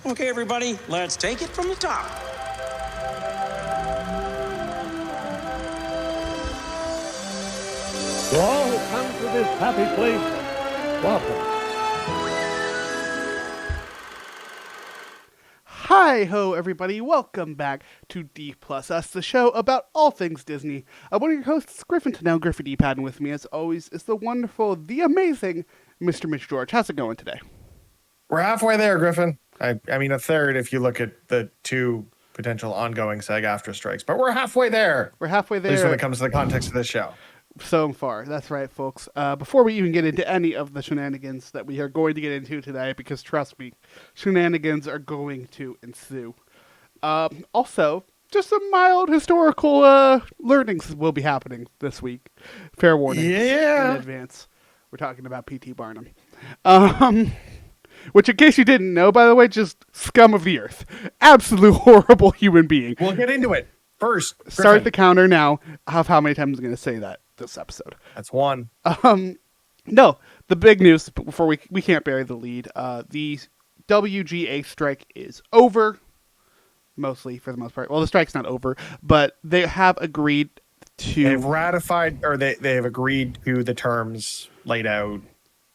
Okay, everybody, let's take it from the top. To all who come to this happy place, welcome. Hi-ho, everybody. Welcome back to D Plus Us, the show about all things Disney. I'm one of your hosts, Griffin Tennell, Griffin D-Pad, and with me, as always, is the wonderful, the amazing Mr. Mitch George. How's it going today? We're halfway there, Griffin. I mean, a third if you look at the two potential ongoing SAG-AFTRA strikes, but we're halfway there. We're halfway there. At least when it comes to the context of this show. So far. That's right, folks. Before we even get into any of the shenanigans that we are going to get into today, because trust me, shenanigans are going to ensue. Also, just some mild historical learnings will be happening this week. Fair warning. Yeah. In advance. We're talking about P.T. Barnum. Which, in case you didn't know, by the way, just scum of the earth. Absolute horrible human being. We'll get into it. First, Griffin. Start the counter now of how many times I'm going to say that this episode. That's one. No, the big news, before we can't bury the lead, the WGA strike is over, mostly, for the most part. Well, the strike's not over, but they have agreed to... They've ratified, or they have agreed to the terms laid out.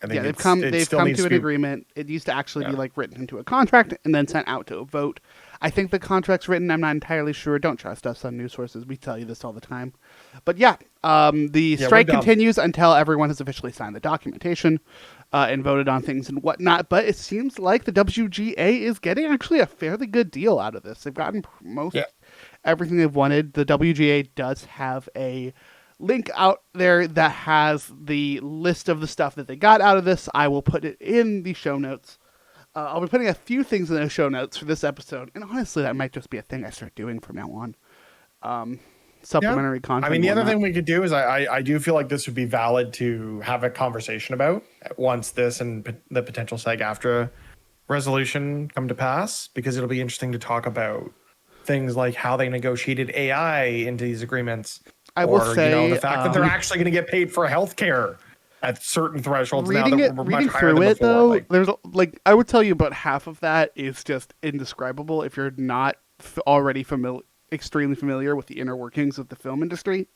I think they've come to an agreement. It used to actually be written into a contract and then sent out to a vote. I think the contract's written. I'm not entirely sure. Don't trust us on news sources. We tell you this all the time. But the strike continues until everyone has officially signed the documentation and voted on things and whatnot. But it seems like the WGA is getting actually a fairly good deal out of this. They've gotten everything they've wanted. The WGA does have a link out there that has the list of the stuff that they got out of this. I will put it in the show notes. I'll be putting a few things in the show notes for this episode, and honestly, that might just be a thing I start doing from now on. Supplementary content. I mean, the other thing we could do is I do feel like this would be valid to have a conversation about once this and the potential SAG-AFTRA resolution come to pass, because it'll be interesting to talk about things like how they negotiated AI into these agreements. I will say, the fact that they're actually going to get paid for healthcare at certain thresholds reading now that we're much higher through than it, before. though, there's I would tell you about half of that is just indescribable if you're not already extremely familiar with the inner workings of the film industry.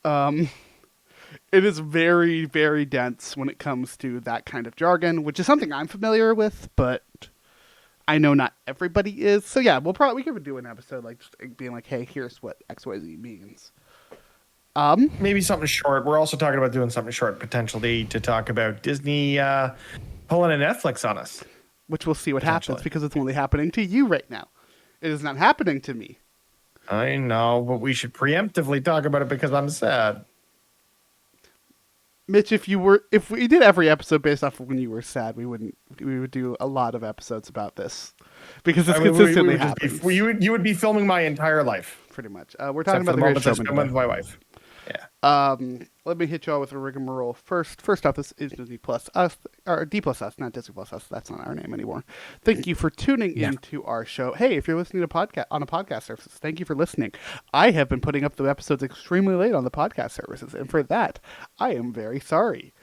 It is very, very dense when it comes to that kind of jargon, which is something I'm familiar with, but I know not everybody is. So yeah, we could do an episode just being like, hey, here's what XYZ means. Maybe something short. We're also talking about doing something short potentially to talk about Disney pulling a Netflix on us. Which we'll see what happens, because it's only happening to you right now. It is not happening to me. I know, but we should preemptively talk about it because I'm sad. Mitch, if we did every episode based off of when you were sad, we would do a lot of episodes about this, because it's consistently happening. You would be filming my entire life. Pretty much. We're talking about the Greatest Showman with my wife. Yeah. Let me hit you all with a rigmarole. First off, this is Disney Plus Us, or D Plus Us, not Disney Plus Us. That's not our name anymore. Thank you for tuning into our show. Hey, if you're listening to on a podcast services, thank you for listening. I have been putting up the episodes extremely late on the podcast services, and for that, I am very sorry.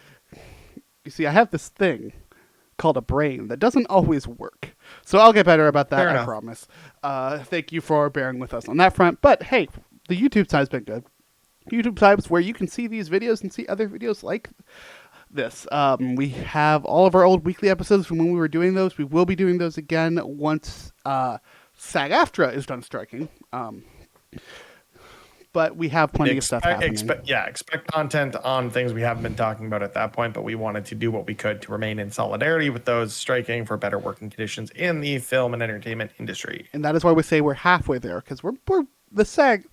You see, I have this thing called a brain that doesn't always work. So I'll get better about that, Fair I enough. promise. Thank you for bearing with us on that front. But hey, the YouTube side's been good. YouTube side is where you can see these videos and see other videos like this. We have all of our old weekly episodes from when we were doing those. We will be doing those again once SAG-AFTRA is done striking. But we have plenty of stuff happening. Expect content on things we haven't been talking about at that point, but we wanted to do what we could to remain in solidarity with those striking for better working conditions in the film and entertainment industry. And that is why we say we're halfway there, because we're the SAG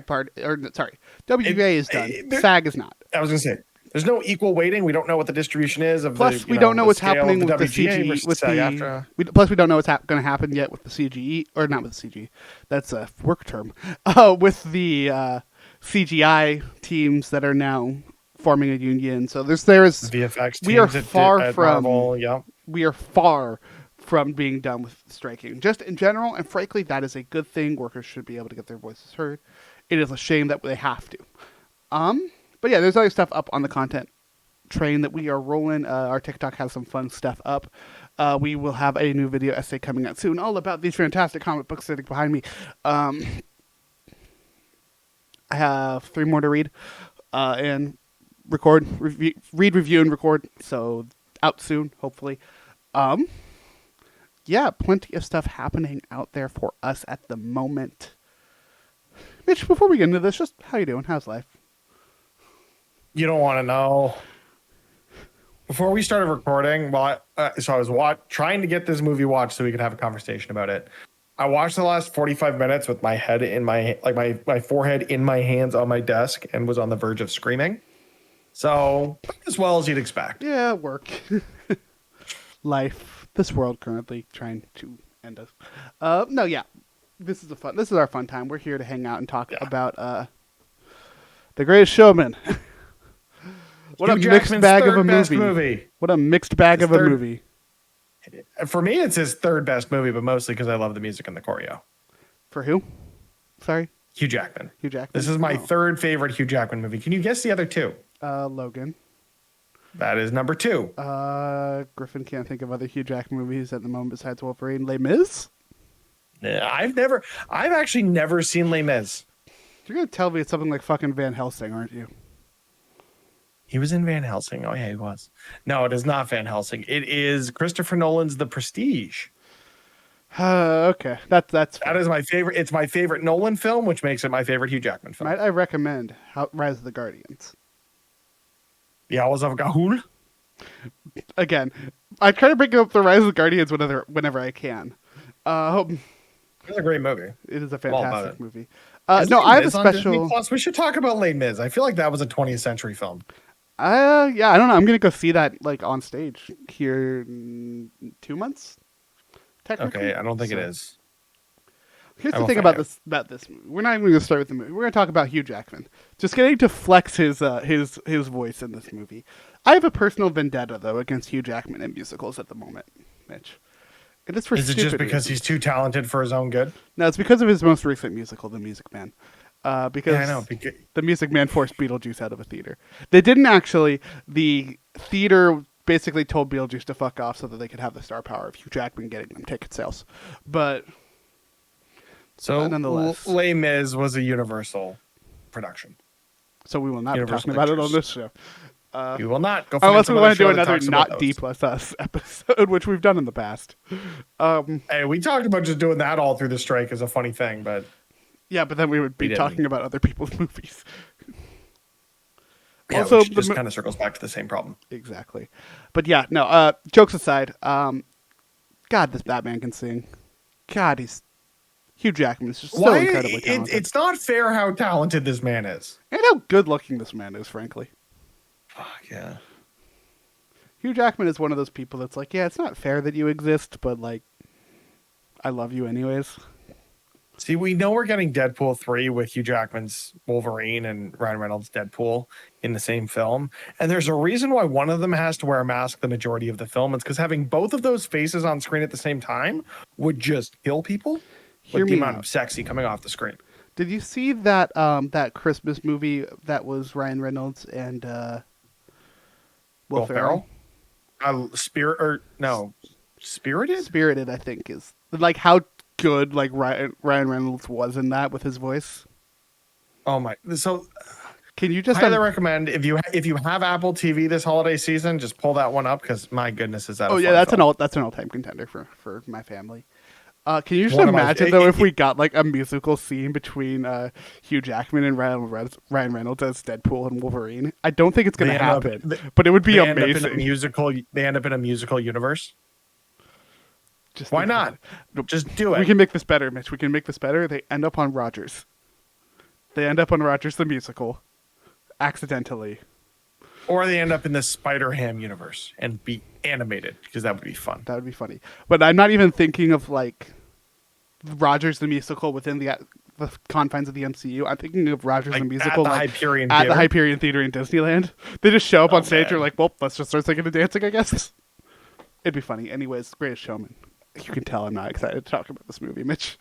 part, or sorry, WGA is done. SAG is not. I was going to say, there's no equal weighting. We don't know what the distribution is of Plus, we don't know what's happening with the WGA CGE. versus Plus, we don't know what's going to happen yet with the CGE, or not with the CGE. That's a work term. With the CGI teams that are now forming a union. So there's VFX. We are far from Marvel, yeah. We are far from being done with striking, just in general, and frankly, that is a good thing. Workers should be able to get their voices heard. It is a shame that they have to. But yeah, there's other stuff up on the content train that we are rolling. Our TikTok has some fun stuff up. We will have a new video essay coming out soon, all about these fantastic comic books sitting behind me. I have 3 more to read and record, read, review, and record. So out soon, hopefully. Yeah, plenty of stuff happening out there for us at the moment. Mitch, before we get into this, just how you doing? How's life? You don't want to know. Before we started recording, I was trying to get this movie watched so we could have a conversation about it. I watched the last 45 minutes with my head in my forehead in my hands on my desk and was on the verge of screaming. So, as well as you'd expect. Yeah, work. Life. This world currently trying to end us. No, yeah. This is our fun time. We're here to hang out and talk about The Greatest Showman. What Hugh a mixed Jackman's bag of a third best movie. What a mixed bag of a movie. For me, it's his third best movie, but mostly because I love the music and the choreo. For who? Sorry? Hugh Jackman. Hugh Jackman. This is my third favorite Hugh Jackman movie. Can you guess the other 2? Logan. That is number 2. Griffin can't think of other Hugh Jackman movies at the moment besides Wolverine. Les Mis? I've actually never seen Les Mis. You're going to tell me it's something like fucking Van Helsing, aren't you? He was in Van Helsing. Oh, yeah, he was. No, it is not Van Helsing. It is Christopher Nolan's The Prestige. Okay. That is my favorite. It's my favorite Nolan film, which makes it my favorite Hugh Jackman film. Might I recommend Rise of the Guardians? The Owls of Ga'Hoole? Again, I try to bring up the Rise of the Guardians whenever I can. It's a great movie. It is a fantastic movie. No, I have a special. Plus, we should talk about Les Mis. I feel like that was a 20th century film. Yeah, I don't know. I'm gonna go see that like on stage here in 2 months. Technically. Okay, I don't think it is. Here's the thing about this movie. We're not even gonna start with the movie. We're gonna talk about Hugh Jackman. Just getting to flex his voice in this movie. I have a personal vendetta though against Hugh Jackman in musicals at the moment, Mitch. It is for Is it just because he's too talented for his own good? No, it's because of his most recent musical, The Music Man. Because I know. The Music Man forced Beetlejuice out of a theater. They didn't actually. The theater basically told Beetlejuice to fuck off so that they could have the star power of Hugh Jackman getting them ticket sales. But nonetheless, Les Mis was a Universal production. So we will not be talking about it on this show. We will not. Go unless we want to do another not D plus us episode, which we've done in the past. Hey, we talked about just doing that all through the strike as a funny thing, but yeah, but then we would be talking about other people's movies. Yeah, also, which just kind of circles back to the same problem. Exactly. But yeah, no. Jokes aside, God, this Batman can sing. God, Hugh Jackman is just so incredibly talented. It's not fair how talented this man is, and how good looking this man is, frankly. Fuck yeah. Hugh Jackman is one of those people that's like, yeah, it's not fair that you exist, but like, I love you anyways. See, we know we're getting Deadpool 3 with Hugh Jackman's Wolverine and Ryan Reynolds' Deadpool in the same film. And there's a reason why one of them has to wear a mask the majority of the film. It's because having both of those faces on screen at the same time would just kill people. Hear with me the amount out. of sexy coming off the screen. Did you see that that Christmas movie that was Ryan Reynolds and Will Ferrell? Spirited? Spirited, I think, is like how good like Ryan Reynolds was in that with his voice. Oh my! So, can you just highly recommend if you have Apple TV this holiday season, just pull that one up because my goodness, is that? Oh yeah, that's an all-time contender for my family. Can you just imagine though if we got like a musical scene between Hugh Jackman and Ryan Reynolds as Deadpool and Wolverine? I don't think it's going to happen, but it would be amazing. They end up in a musical universe. Why not? Just do it. We can make this better, Mitch. We can make this better. They end up on Rogers. They end up on Rogers the musical, accidentally. Or they end up in the Spider-Ham universe and be animated, because that would be fun. That would be funny. But I'm not even thinking of like Rogers the musical within the confines of the MCU. I'm thinking of Rogers the musical at the Hyperion Theater in Disneyland. They just show up on stage and are like, well, let's just start singing and dancing, I guess. It'd be funny. Anyways, Greatest Showman. You can tell I'm not excited to talk about this movie, Mitch.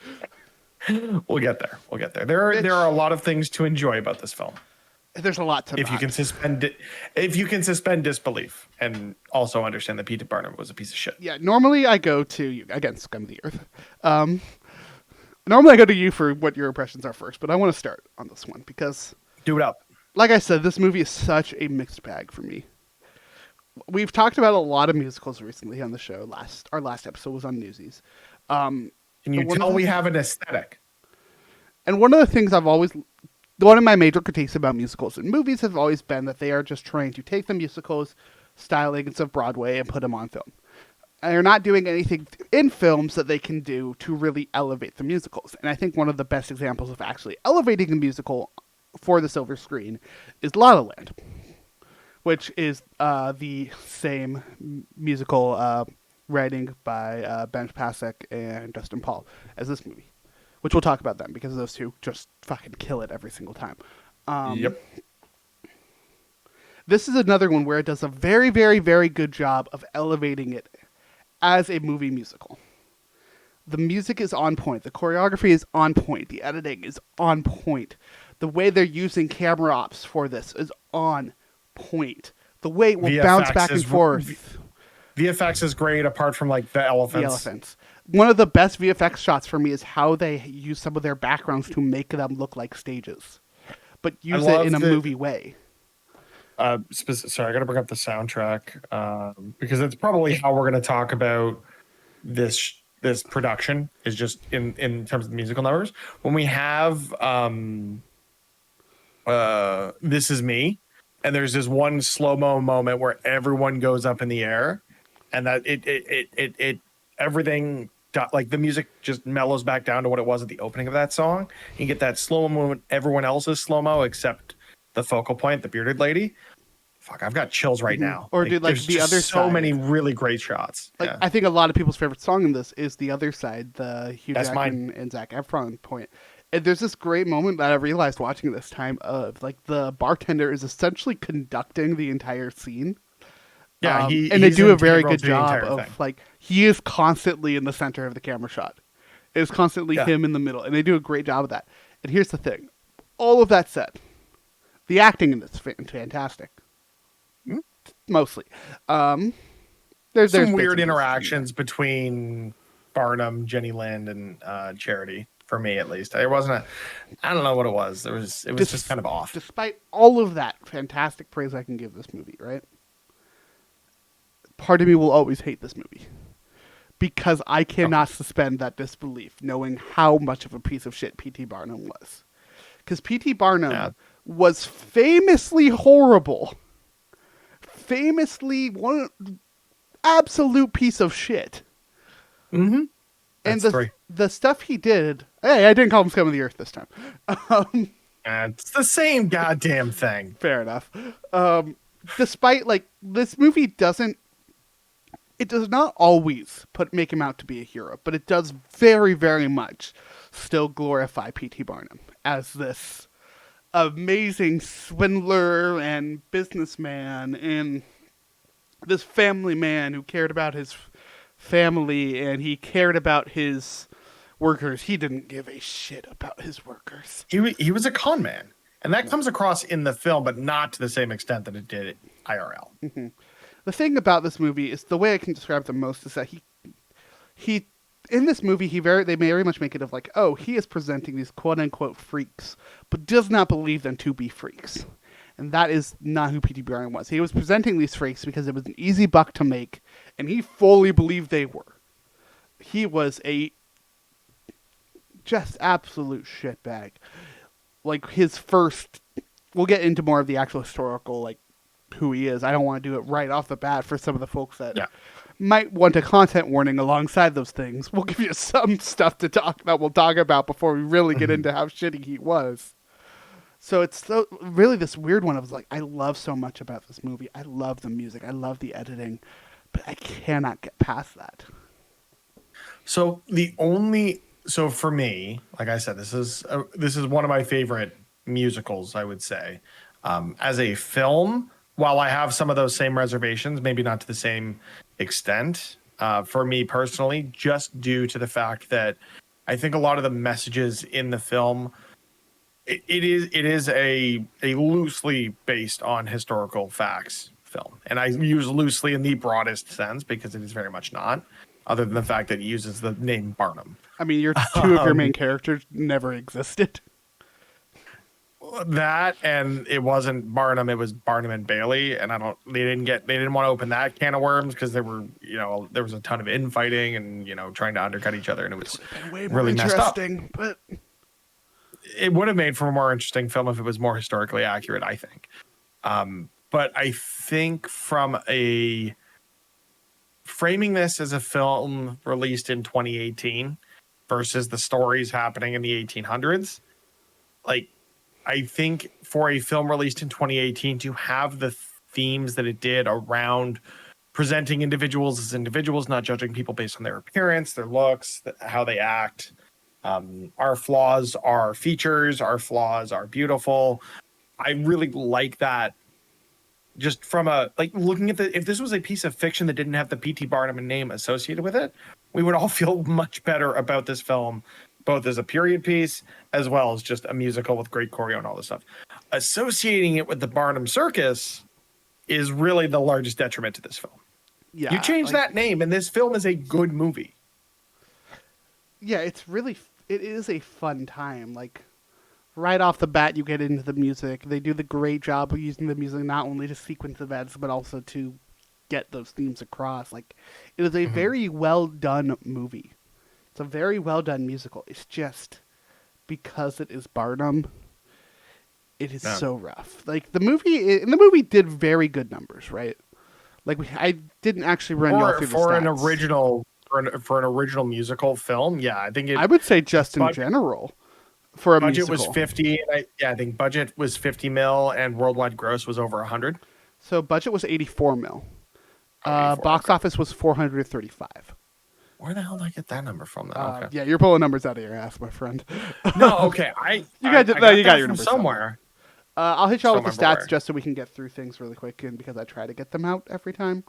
We'll get there. There are a lot of things to enjoy about this film. There's a lot to if you that. can suspend disbelief and also understand that P.T. Barnum was a piece of shit. Yeah, normally I go to you again, Scum of the Earth. Normally I go to you for what your impressions are first, but I want to start on this one because, Do it up. like I said, this movie is such a mixed bag for me. We've talked about a lot of musicals recently on the show. Our last episode was on Newsies. Can you tell we have an aesthetic? And one of the things one of my major critiques about musicals and movies have always been that they are just trying to take the musicals stylings of Broadway and put them on film. And they're not doing anything in films that they can do to really elevate the musicals. And I think one of the best examples of actually elevating a musical for the silver screen is La La Land, which is the same musical writing by Ben Pasek and Dustin Paul as this movie, which we'll talk about then because those two just fucking kill it every single time. Yep. This is another one where it does a very, very, very good job of elevating it as a movie musical. The music is on point. The choreography is on point. The editing is on point. The way they're using camera ops for this is on point. The way it will bounce back and forth. VFX is great apart from like the elephants. The elephants. One of the best VFX shots for me is how they use some of their backgrounds to make them look like stages, but use it in a movie way. Sorry, I got to bring up the soundtrack because it's probably how we're going to talk about this production is just in terms of the musical numbers. When we have This Is Me, and there's this one slow-mo moment where everyone goes up in the air, and that it everything like the music just mellows back down to what it was at the opening of that song. You get that slow-mo moment. Everyone else is slow-mo except the focal point, the bearded lady. Fuck, I've got chills right now. Or dude, like the other so side. many really great shots. Like Yeah. I think a lot of people's favorite song in this is The Other Side, the Hugh That's Jackman and Zac Efron point. And there's this great moment that I realized watching this time of like the bartender is essentially conducting the entire scene. Yeah, and they do a very integral good to the job entire of thing. like he is constantly in the center of the camera shot. It's constantly him in the middle, and they do a great job of that. And here's the thing: all of that said, the acting in this is fantastic. Mostly, there's some bits weird and pieces. interactions between Barnum, Jenny Lind, and Charity. For me, at least, I don't know what it was. It was just kind of off. Despite all of that fantastic praise I can give this movie, right? Part of me will always hate this movie because I cannot suspend that disbelief knowing how much of a piece of shit P.T. Barnum was. Because P.T. Barnum was famously horrible. Famously one absolute piece of shit. Mm-hmm. And the stuff he did... Hey, I didn't call him Scum of the Earth this time. It's the same goddamn thing. Fair enough. Despite, like, this movie doesn't... It does not always make him out to be a hero, but it does very, very much still glorify P.T. Barnum as this amazing swindler and businessman and this family man who cared about his family and he cared about his workers. He didn't give a shit about his workers. He was a con man, and that comes across in the film, but not to the same extent that it did IRL. Mm-hmm. The thing about this movie is the way I can describe it the most is that he in this movie they very much make it of like, oh, he is presenting these quote unquote freaks, but does not believe them to be freaks. And that is not who P.T. Barnum was. He was presenting these freaks because it was an easy buck to make, and he fully believed they were. He was a just absolute shitbag. Like his first, we'll get into more of the actual historical, like who he is. I don't want to do it right off the bat for some of the folks that might want a content warning alongside those things. We'll give you some stuff to talk about. We'll talk about before we really get into how shitty he was. So it's really this weird one. I was like, I love so much about this movie. I love the music. I love the editing, but I cannot get past that. So for me, like I said, this is one of my favorite musicals, I would say. As a film, while I have some of those same reservations, maybe not to the same extent, for me personally, just due to the fact that I think a lot of the messages in the film It is a loosely based on historical facts film, and I use loosely in the broadest sense because it is very much not, other than the fact that it uses the name Barnum. I mean, your two of your main Um, characters never existed. that and it wasn't Barnum, it was Barnum and Bailey, and they didn't want to open that can of worms because there was a ton of infighting and trying to undercut each other, and it was And way more really messed up. interesting, but It would have made for a more interesting film if it was more historically accurate, I think. But I think from a framing this as a film released in 2018 versus the stories happening in the 1800s, like I think for a film released in 2018 to have the themes that it did around presenting individuals as individuals, not judging people based on their appearance, their looks, how they act. Our flaws are features, our flaws are beautiful. I really like that. Just from looking at if this was a piece of fiction that didn't have the P.T. Barnum name associated with it, we would all feel much better about this film, both as a period piece as well as just a musical with great choreo and all this stuff. Associating it with the Barnum Circus is really the largest detriment to this film. yeah, You change that name, and this film is a good movie. Yeah, it is a fun time. Like right off the bat, you get into the music. They do the great job of using the music not only to sequence events, but also to get those themes across. Like it is a very well done movie. It's a very well done musical. It's just because it is Barnum, it is so rough. Like the movie did very good numbers, right? Like I didn't actually run y'all through the stats. For an original musical film, yeah, I think I would say just in general for a budget musical. was 50. I think budget was 50 mil and worldwide gross was over 100. So budget was 84 mil. 84, Box okay. office was 435. Where the hell did I get that number from? Then? Okay. Yeah, you're pulling numbers out of your ass, my friend. No, okay. You got that your from numbers somewhere. I'll hit y'all with the Don't remember stats where. just so we can get through things really quick, and because I try to get them out every time.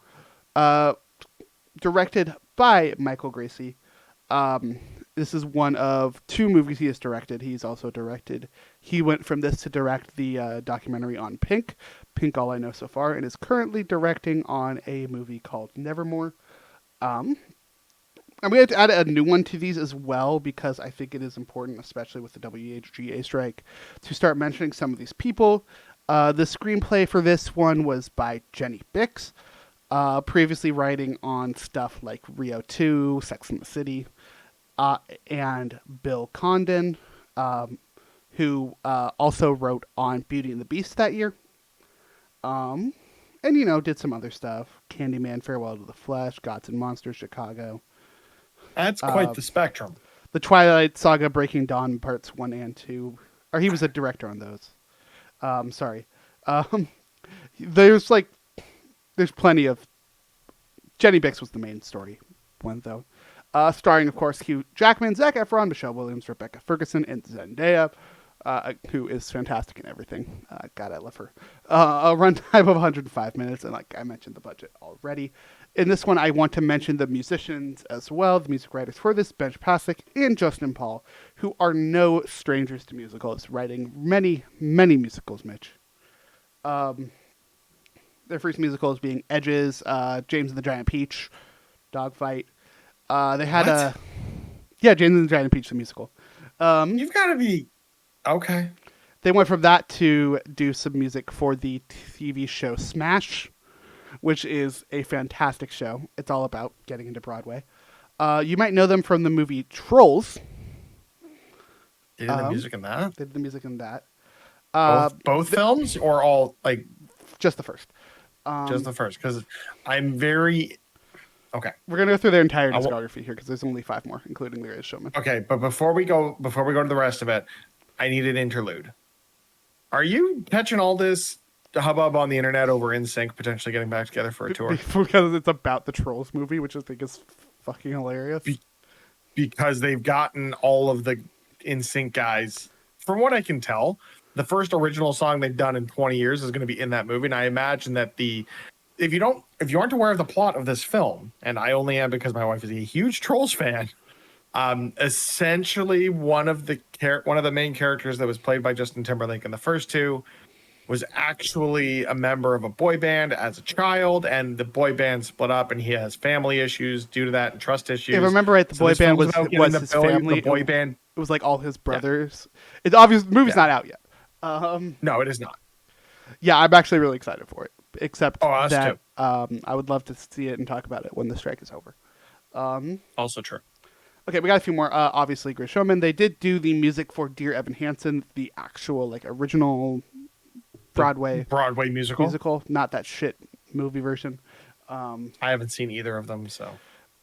Directed by Michael Gracie. This is one of two movies he has directed. He's also directed. He went from this to direct the documentary on Pink, All I Know So Far, and is currently directing on a movie called Nevermore. I'm going to add a new one to these as well because I think it is important, especially with the WHGA strike, to start mentioning some of these people. The screenplay for this one was by Jenny Bix, previously writing on stuff like Rio 2, Sex and the City, and Bill Condon, who also wrote on Beauty and the Beast that year. And, did some other stuff. Candyman, Farewell to the Flesh, Gods and Monsters, Chicago. That's quite the spectrum. The Twilight Saga, Breaking Dawn, parts 1 and 2. Or he was a director on those. Sorry. There's plenty of... Jenny Bix was the main story one, though. Starring, of course, Hugh Jackman, Zac Efron, Michelle Williams, Rebecca Ferguson, and Zendaya, who is fantastic in everything. God, I love her. A runtime of 105 minutes, and like I mentioned, the budget already. In this one, I want to mention the musicians as well, the music writers for this, Benj Pasek and Justin Paul, who are no strangers to musicals, writing many, many musicals, Mitch. Their first musicals being Edges, James and the Giant Peach, Dogfight. They had James and the Giant Peach, the musical. You've got to be... Okay. They went from that to do some music for the TV show Smash, which is a fantastic show. It's all about getting into Broadway. You might know them from the movie Trolls. They did the music in that? They did the music in that. Both films or all, Just the first. just the first? Because I'm very... Okay. We're going to go through their entire discography here because there's only 5 more, including The Greatest Showman. Okay, but before we go to the rest of it, I need an interlude. Are you catching all this hubbub on the internet over NSYNC potentially getting back together for a tour? Because it's about the Trolls movie, which I think is fucking hilarious. Because they've gotten all of the NSYNC guys. From what I can tell, the first original song they've done in 20 years is going to be in that movie, and I imagine that if you aren't aware of the plot of this film, and I only am because my wife is a huge Trolls fan, Essentially, one of the main characters that was played by Justin Timberlake in the first two was actually a member of a boy band as a child, and the boy band split up, and he has family issues due to that and trust issues. If I remember right, the boy this band film's about getting was his family. The boy band. It was like all his brothers. It's obvious. The movie's Yeah. not out yet. No, it is not. Yeah, I'm actually really excited for it. Except us that too. I would love to see it and talk about it when the strike is over. Also true. Okay, we got a few more. Obviously, Greatest Showman. They did do the music for Dear Evan Hansen, the actual like original Broadway musical, not that shit movie version. I haven't seen either of them, so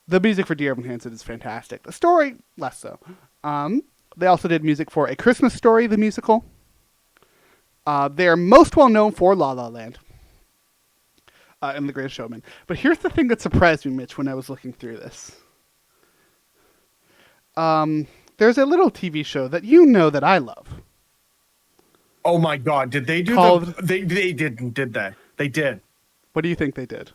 The music for Dear Evan Hansen is fantastic. The story, less so. They also did music for A Christmas Story, the musical. They are most well known for La La Land and The Greatest Showman. But here's the thing that surprised me, Mitch, when I was looking through this. There's a little TV show that you know that I love. Oh my God! Did they do They didn't, did they? They did. What do you think they did?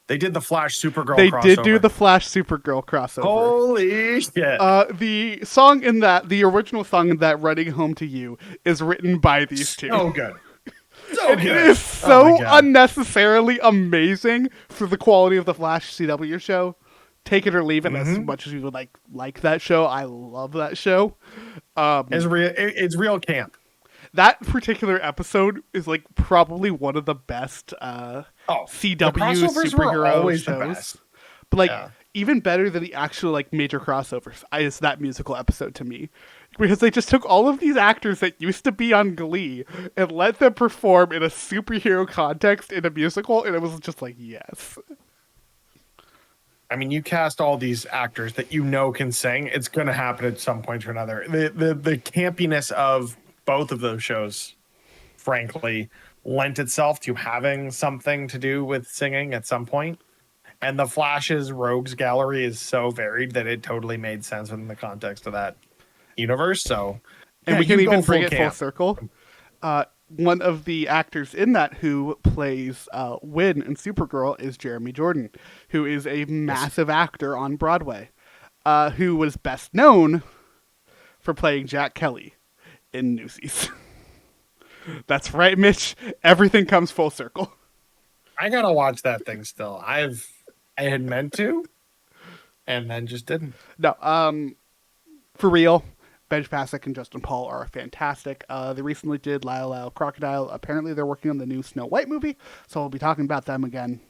They did the Flash Supergirl. They crossover. did do the Flash Supergirl crossover. Holy shit! The song in that, the original song in that, "Running Home to You," is written by these two. So good. So It good. is so unnecessarily amazing for the quality of the Flash CW show. Take it or leave it. As much as you would like that show, I love that show. It's real camp. That particular episode is like probably one of the best CW superhero shows. But like even better than the actual like major crossovers is that musical episode to me. Because they just took all of these actors that used to be on Glee and let them perform in a superhero context in a musical, and it was just like, yes. I mean, you cast all these actors that you know can sing. It's going to happen at some point or another. The campiness of both of those shows, frankly, lent itself to having something to do with singing at some point. And the Flash's rogues gallery is so varied that it totally made sense within the context of that universe. So, and we can even bring it full circle. One of the actors in that who plays Win in Supergirl is Jeremy Jordan, who is a massive actor on Broadway, who was best known for playing Jack Kelly in Newsies. That's right, Mitch. Everything comes full circle. I gotta watch that thing still. I had meant to, and then just didn't. No, for real. Benj Pasek and Justin Paul are fantastic. They recently did Lyle Lyle Crocodile. Apparently they're working on the new Snow White movie, so we'll be talking about them again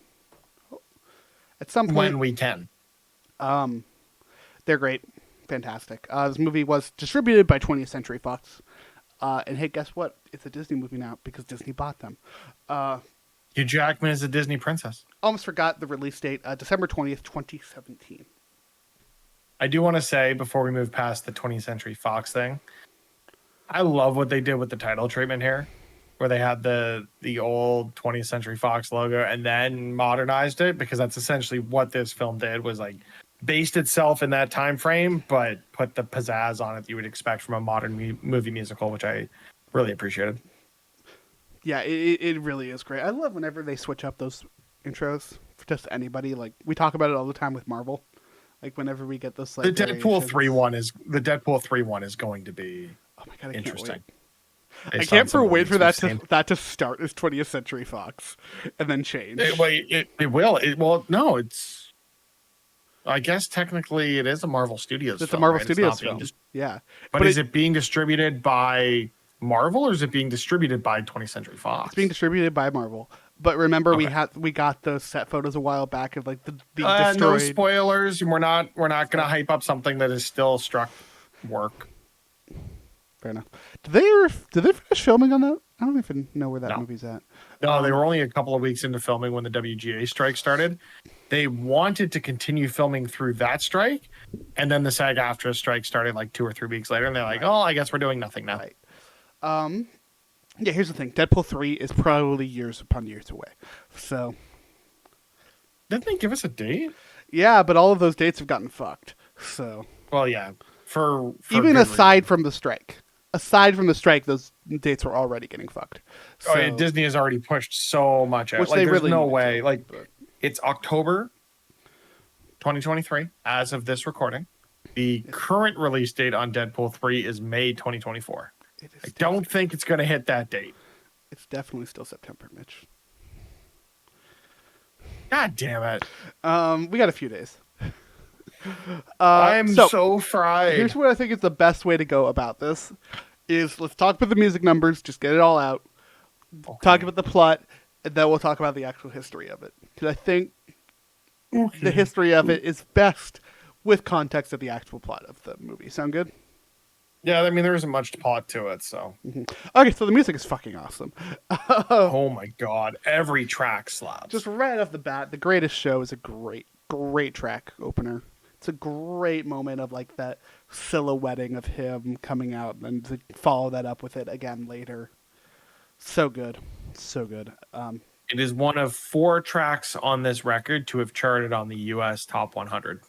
at some point. When we can. They're great. Fantastic. This movie was distributed by 20th Century Fox. And hey, guess what? It's a Disney movie now because Disney bought them. Hugh Jackman is a Disney princess. Almost forgot the release date, December 20th, 2017. I do want to say, before we move past the 20th Century Fox thing, I love what they did with the title treatment here, where they had the old 20th Century Fox logo and then modernized it, because that's essentially what this film did, was like based itself in that time frame, but put the pizzazz on it that you would expect from a modern movie musical, which I really appreciated. Yeah, it really is great. I love whenever they switch up those intros for just anybody. Like, we talk about it all the time with Marvel. Like, whenever we get this, like, the Deadpool 3 one is going to be interesting. I can't wait for that to start as 20th Century Fox and then change. It will. No, it's. I guess technically it is a Marvel Studios. It's film, a Marvel right? Studios film. Yeah, but is it being distributed by Marvel or is it being distributed by 20th Century Fox? It's being distributed by Marvel. But remember, we got those set photos a while back of like the destroyed. No spoilers. We're not going to hype up something that is still struck work. Fair enough. Did they finish filming on that? I don't even know where that movie's at. No, they were only a couple of weeks into filming when the WGA strike started. They wanted to continue filming through that strike, and then the SAG-AFTRA strike started like 2 or 3 weeks later, and they're like, "Oh, I guess we're doing nothing now." Right. Yeah, here's the thing. Deadpool 3 is probably years upon years away. So, didn't they give us a date? Yeah, but all of those dates have gotten fucked. So, well, yeah. For even aside from the strike. Aside from the strike, those dates were already getting fucked. So, yeah, Disney has already pushed so much out. Which like, they there's really no way. Like, it's October 2023 as of this recording. The current release date on Deadpool 3 is May 2024. I don't think it's going to hit that date. It's definitely still September, Mitch. God damn it. We got a few days. I'm so fried. Here's what I think is the best way to go about this is let's talk about the music numbers, just get it all out. Okay. Talk about the plot, and then we'll talk about the actual history of it. Because I think the history of it is best with context of the actual plot of the movie. Sound good? Yeah, I mean, there isn't much plot to it, so. Mm-hmm. Okay, so the music is fucking awesome. Oh my god, every track slaps. Just right off the bat, The Greatest Show is a great track opener. It's a great moment of like that silhouetting of him coming out and to follow that up with it again later. So good. So good. It is one of 4 tracks on this record to have charted on the US Top 100.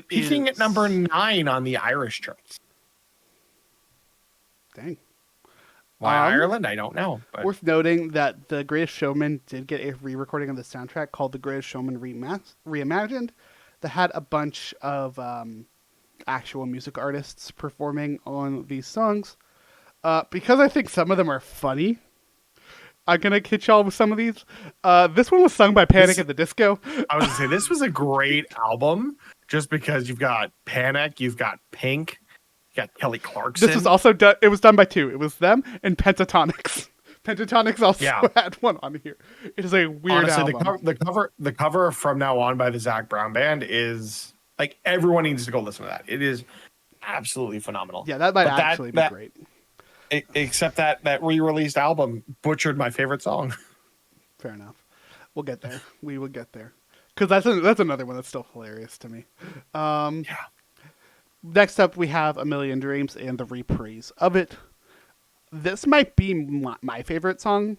Peaking at number 9 on the Irish charts. Dang. Why Ireland? I don't know. But. Worth noting that The Greatest Showman did get a re-recording of the soundtrack called The Greatest Showman Reimagined that had a bunch of actual music artists performing on these songs. Because I think some of them are funny, I'm going to hit y'all with some of these. This one was sung by Panic at the Disco. I was going to say, this was a great album just because you've got Panic, you've got Pink, you got Kelly Clarkson. This was also done. It was done by 2. It was them and Pentatonics. Pentatonics also had one on here. It is a weird album. The cover From Now On by the Zac Brown Band is like everyone needs to go listen to that. It is absolutely phenomenal. Yeah, that might actually be great. Except that re-released album butchered my favorite song. Fair enough. We'll get there. We will get there. Because that's another one that's still hilarious to me. Next up, we have A Million Dreams and the reprise of it. This might be my favorite song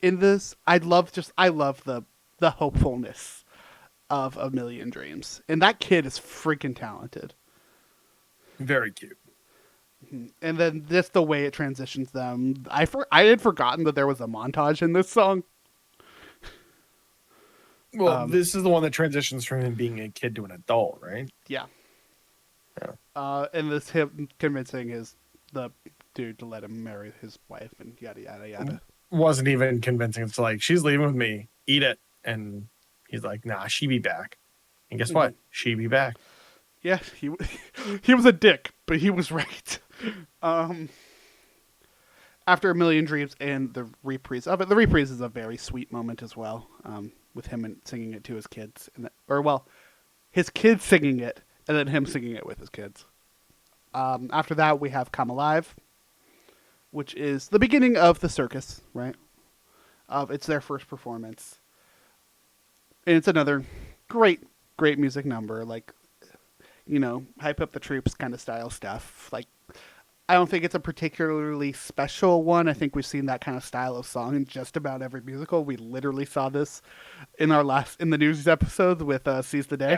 in this. I love the hopefulness of A Million Dreams. And that kid is freaking talented. Very cute. And then just the way it transitions them. I had forgotten that there was a montage in this song. Well, this is the one that transitions from him being a kid to an adult, right? Yeah. And this him convincing the dude to let him marry his wife and yada, yada, yada. Wasn't even convincing. It's like, she's leaving with me. Eat it. And he's like, nah, she be back. And guess what? She be back. Yeah, he was a dick, but he was right. After A Million Dreams and the reprise of it, the reprise is a very sweet moment as well, with him singing it to his kids, his kids singing it, and then him singing it with his kids. After that, we have Come Alive, which is the beginning of the circus, right? It's their first performance, and it's another great music number, like, hype up the troops kind of style stuff. Like, I don't think it's a particularly special one. I think we've seen that kind of style of song in just about every musical. We literally saw this in the news episode with Seize the Day,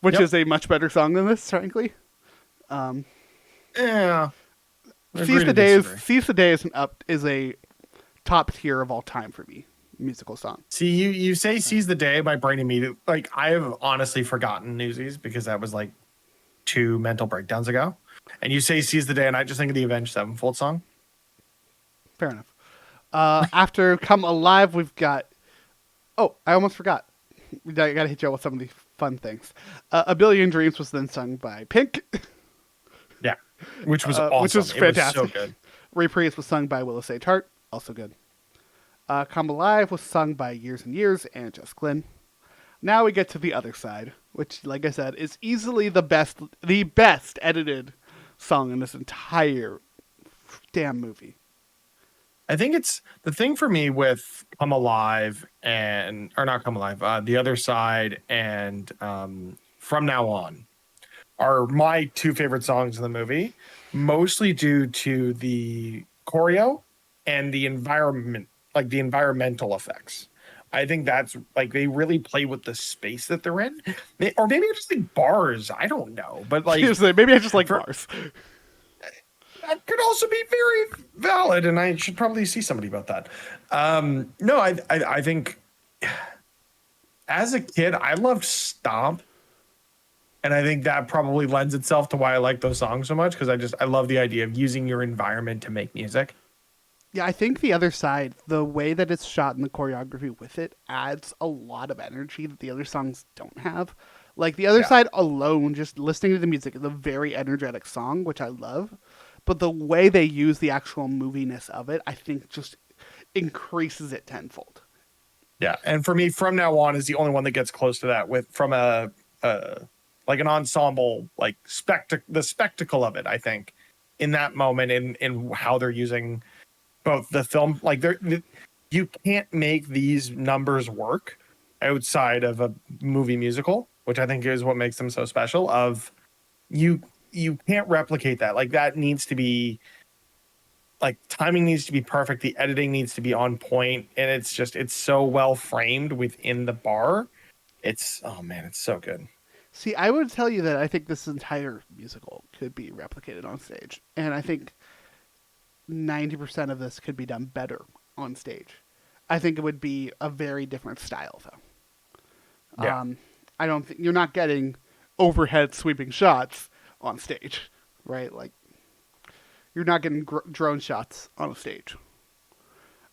which is a much better song than this, frankly. Yeah. Seize the Day is a top tier of all time for me. Musical song. See, you say Seize the Day, my brain immediately, like, I have honestly forgotten Newsies because that was like 2 mental breakdowns ago. And you say Seize the Day, and I just think of the Avenged Sevenfold song. Fair enough. After Come Alive, we've got... Oh, I almost forgot. I got to hit you with some of the fun things. A Billion Dreams was then sung by Pink. Yeah, which was awesome. Which was fantastic. It was so good. Reprise was sung by Willis H. Hart. Also good. Come Alive was sung by Years and Years and Jess Glynn. Now we get to the other side, which, like I said, is easily the best edited song in this entire damn movie. I think it's the thing for me with Come Alive The Other Side and From Now On are my 2 favorite songs in the movie, mostly due to the choreo and the environment, like the environmental effects. I think that's like they really play with the space that they're in, or maybe I just like bars. I don't know, but like maybe I just like bars. That could also be very valid, and I should probably see somebody about that. No, I think as a kid, I loved Stomp. And I think that probably lends itself to why I like those songs so much, because I love the idea of using your environment to make music. Yeah, I think the other side, the way that it's shot and the choreography with it adds a lot of energy that the other songs don't have. Like the other Yeah. side alone, just listening to the music is a very energetic song, which I love. But the way they use the actual moviness of it, I think just increases it tenfold. Yeah. And for me, From Now On is the only one that gets close to that with from a like an ensemble, like the spectacle of it, I think, in that moment in how they're using both the film, like you can't make these numbers work outside of a movie musical, which I think is what makes them so special. Of you you can't replicate that. Like that needs to be like timing needs to be perfect, the editing needs to be on point, and it's so well framed within the bar. It's oh man, it's so good. See, I would tell you that I think this entire musical could be replicated on stage. And I think 90% of this could be done better on stage. I think it would be a very different style, though. Yeah. I don't think you're not getting overhead sweeping shots on stage, right? Like you're not getting drone shots on a stage.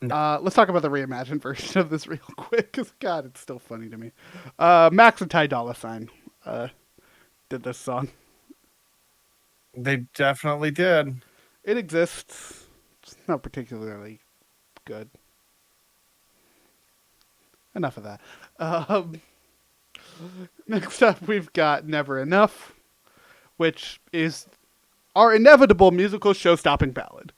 No. Let's talk about the reimagined version of this real quick, because God, it's still funny to me. Max and Ty Dolla Sign did this song. They definitely did. It exists. It's not particularly good. Enough of that. Next up, we've got Never Enough, which is our inevitable musical show-stopping ballad.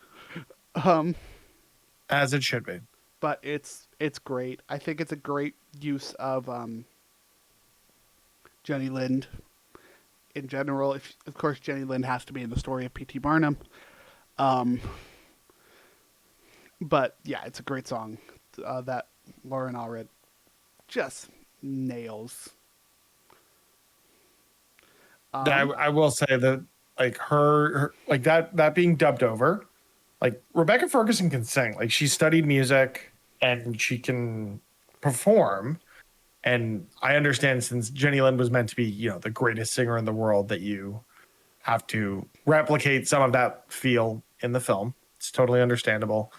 As it should be. But it's great. I think it's a great use of Jenny Lind in general. Of course, Jenny Lind has to be in the story of P.T. Barnum. But yeah, it's a great song that Lauren Allred just nails. I will say that like her like that being dubbed over, like Rebecca Ferguson can sing. Like she studied music and she can perform. And I understand since Jenny Lind was meant to be, the greatest singer in the world, that you have to replicate some of that feel in the film. It's totally understandable.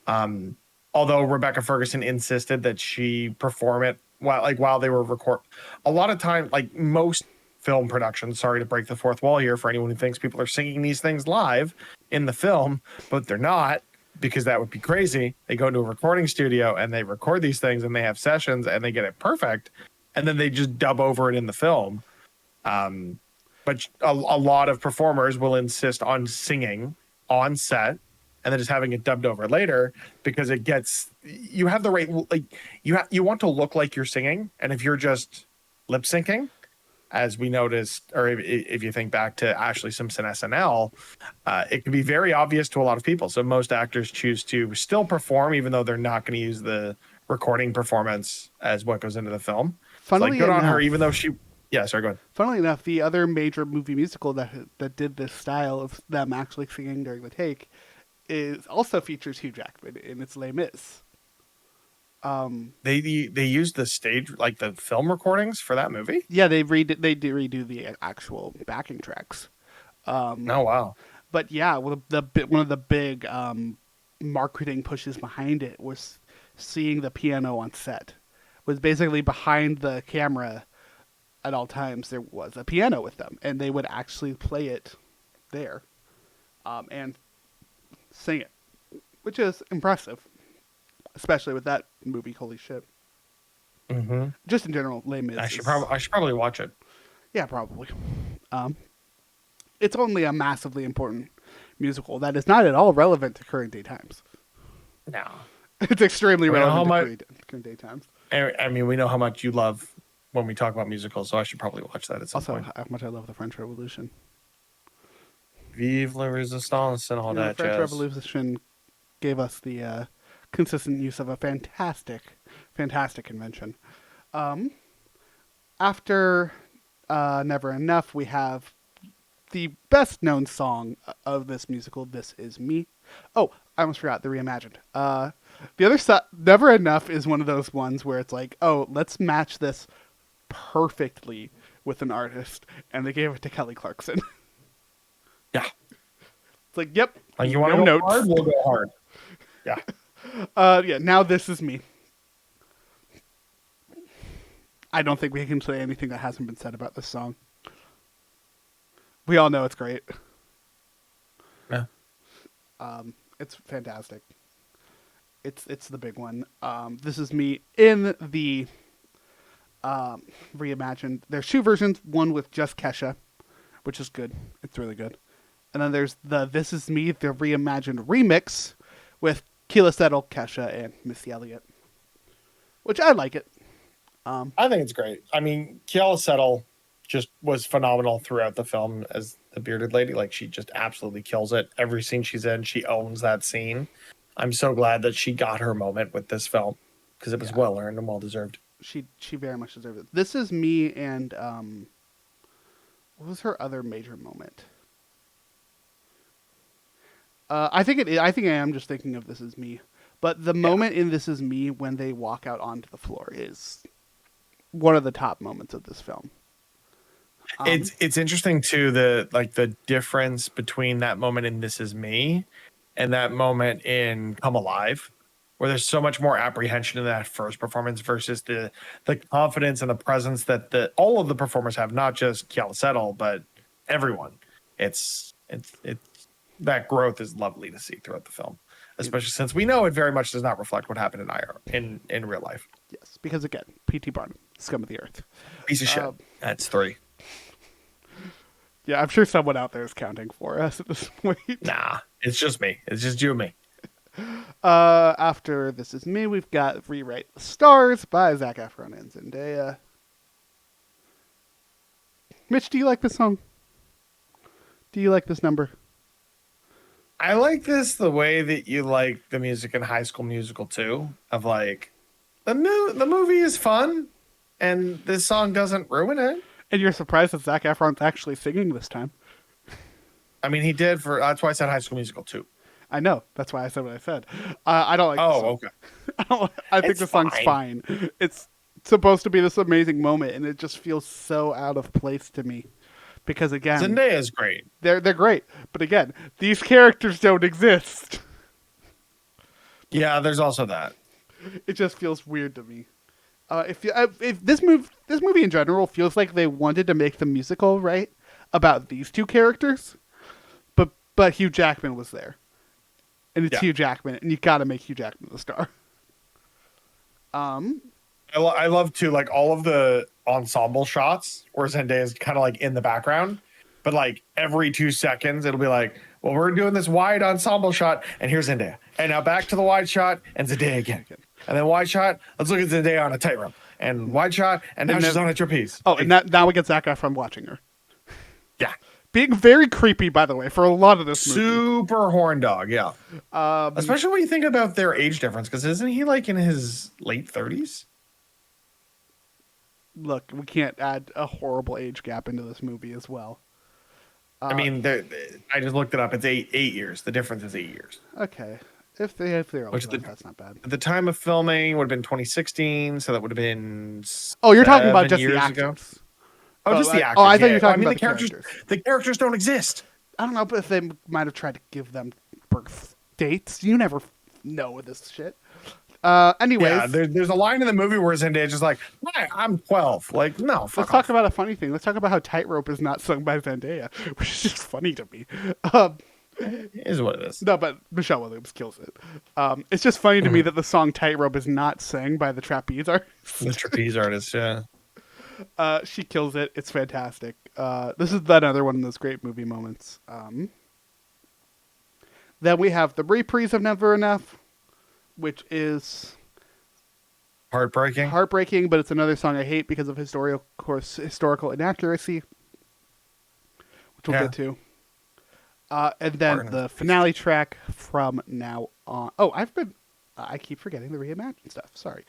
Although Rebecca Ferguson insisted that she perform it while they were a lot of time, like most film productions, sorry to break the fourth wall here for anyone who thinks people are singing these things live in the film, but they're not, because that would be crazy. They go to a recording studio and they record these things and they have sessions and they get it perfect. And then they just dub over it in the film. But a lot of performers will insist on singing on set and then just having it dubbed over later, because you have the right, like you want to look like you're singing. And if you're just lip syncing, as we noticed, or if you think back to Ashley Simpson SNL, it can be very obvious to a lot of people. So most actors choose to still perform, even though they're not going to use the recording performance as what goes into the film. Funnily like good enough, on her, even though yeah, sorry, go ahead. Funnily enough, the other major movie musical that did this style of them actually singing during the take also features Hugh Jackman in its Les Mis. They used the stage, like the film recordings for that movie. Yeah, they redo the actual backing tracks. Oh wow! But yeah, one of the big marketing pushes behind it was seeing the piano on set. Was basically behind the camera at all times. There was a piano with them, and they would actually play it there, and sing it, which is impressive. Especially with that movie, holy shit. Mm-hmm. Just in general, Les Mis. I should probably watch it. Yeah, probably. It's only a massively important musical that is not at all relevant to current day times. No. It's extremely relevant to current day times. I mean, we know how much you love when we talk about musicals, so I should probably watch that at some point. Also, how much I love the French Revolution. Vive la Resistance and all that the French jazz. Revolution gave us the consistent use of a fantastic invention. After Never Enough, we have the best known song of this musical, This Is Me. Oh, I almost forgot the reimagined. The other side, Never Enough is one of those ones where it's like, oh, let's match this perfectly with an artist, and they gave it to Kelly Clarkson. Yeah. It's like, yep. Like, you want to no go notes. hard? We'll go hard. Yeah. Yeah. Now This Is Me. I don't think we can say anything that hasn't been said about this song. We all know it's great. Yeah. It's fantastic. It's the big one. This Is Me in the reimagined. There's two versions. One with just Kesha, which is good. It's really good. And then there's the This Is Me, the reimagined remix with Keela Settle, Kesha, and Missy Elliott, which I like it. I think it's great. I mean, Keala Settle just was phenomenal throughout the film as the bearded lady. Like, she just absolutely kills it. Every scene she's in, she owns that scene. I'm so glad that she got her moment with this film because it was well earned and well deserved. She very much deserved it. This Is Me, and what was her other major moment? I think I am just thinking of This Is Me, but the moment in This Is Me when they walk out onto the floor is one of the top moments of this film. It's interesting too, the difference between that moment in This Is Me and that moment in Come Alive, where there's so much more apprehension in that first performance versus the confidence and the presence that all of the performers have, not just Keala Settle, but everyone. It's that growth is lovely to see throughout the film, especially since we know it very much does not reflect what happened in real life. Yes, because again, P.T. Barnum, scum of the earth. Piece of shit. That's 3. Yeah, I'm sure someone out there is counting for us at this point. Nah, it's just me. It's just you and me. After This Is Me, we've got Rewrite the Stars by Zac Efron and Zendaya. Mitch, do you like this song? Do you like this number? I like this the way that you like the music in High School Musical too. Of like, the movie is fun, and this song doesn't ruin it. And you're surprised that Zac Efron's actually singing this time. I mean, he did that's why I said High School Musical 2. I know. That's why I said what I said. I don't like this song. Okay. I think the song's fine. It's supposed to be this amazing moment, and it just feels so out of place to me. Because again, Zendaya's great. They're great. But again, these characters don't exist. Yeah, there's also that. It just feels weird to me. If this movie in general feels like they wanted to make the musical right about these two characters, but Hugh Jackman was there, and it's Hugh Jackman, and you got to make Hugh Jackman the star. I love too, like, all of the ensemble shots where Zendaya's kind of like in the background, but like every 2 seconds it'll be like, well, we're doing this wide ensemble shot, and here's Zendaya, and now back to the wide shot, and Zendaya again. And then wide shot, let's look at Zendaya on a tightrope. And wide shot, and now she's on a trapeze. Oh, and now we get Zac Efron watching her. Yeah. Being very creepy, by the way, for a lot of this movie. Super horn dog, yeah. Especially when you think about their age difference, because isn't he like in his late 30s? Look, we can't add a horrible age gap into this movie as well. I mean, I just looked it up. It's 8 years. The difference is 8 years. Okay. If they're old enough, that's not bad. At the time of filming would have been 2016, so that would have been you're talking about just years the ago. actors. Just the actors. I thought you were talking about the characters. characters. The characters don't exist. I don't know, but if they might have tried to give them birth dates. You never know with this shit. Anyways. Yeah, there's a line in the movie where Zendaya's just like, "Hi, I'm 12." Like, no, fuck Let's off. talk about a funny thing. Let's talk about how Tightrope is not sung by Zendaya, which is just funny to me. It is what it is. No, but Michelle Williams kills it. It's just funny to me that the song Tightrope is not sang by the trapeze artist. The trapeze artist, yeah. She kills it. It's fantastic. This is another one of those great movie moments. Then we have the reprise of Never Enough, which is heartbreaking, but it's another song I hate because of historical inaccuracy, which we'll get to. And then the finale track, From Now On. Oh, I keep forgetting the reimagined stuff. Sorry.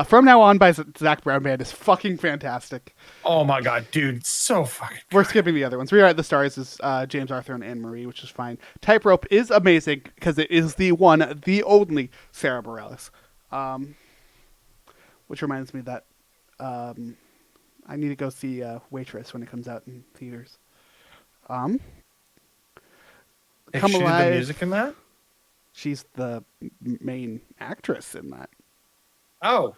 From Now On by Zach Brown Band is fucking fantastic. Oh my god, dude, it's so fucking We're good. skipping the other ones. Rewrite the Stars is James Arthur and Anne Marie, which is fine. Tightrope is amazing because it is the one, the only Sarah Bareilles. Which reminds me that I need to go see Waitress when it comes out in theaters. Is Come she Alive. the music in that? She's the main actress in that. Oh,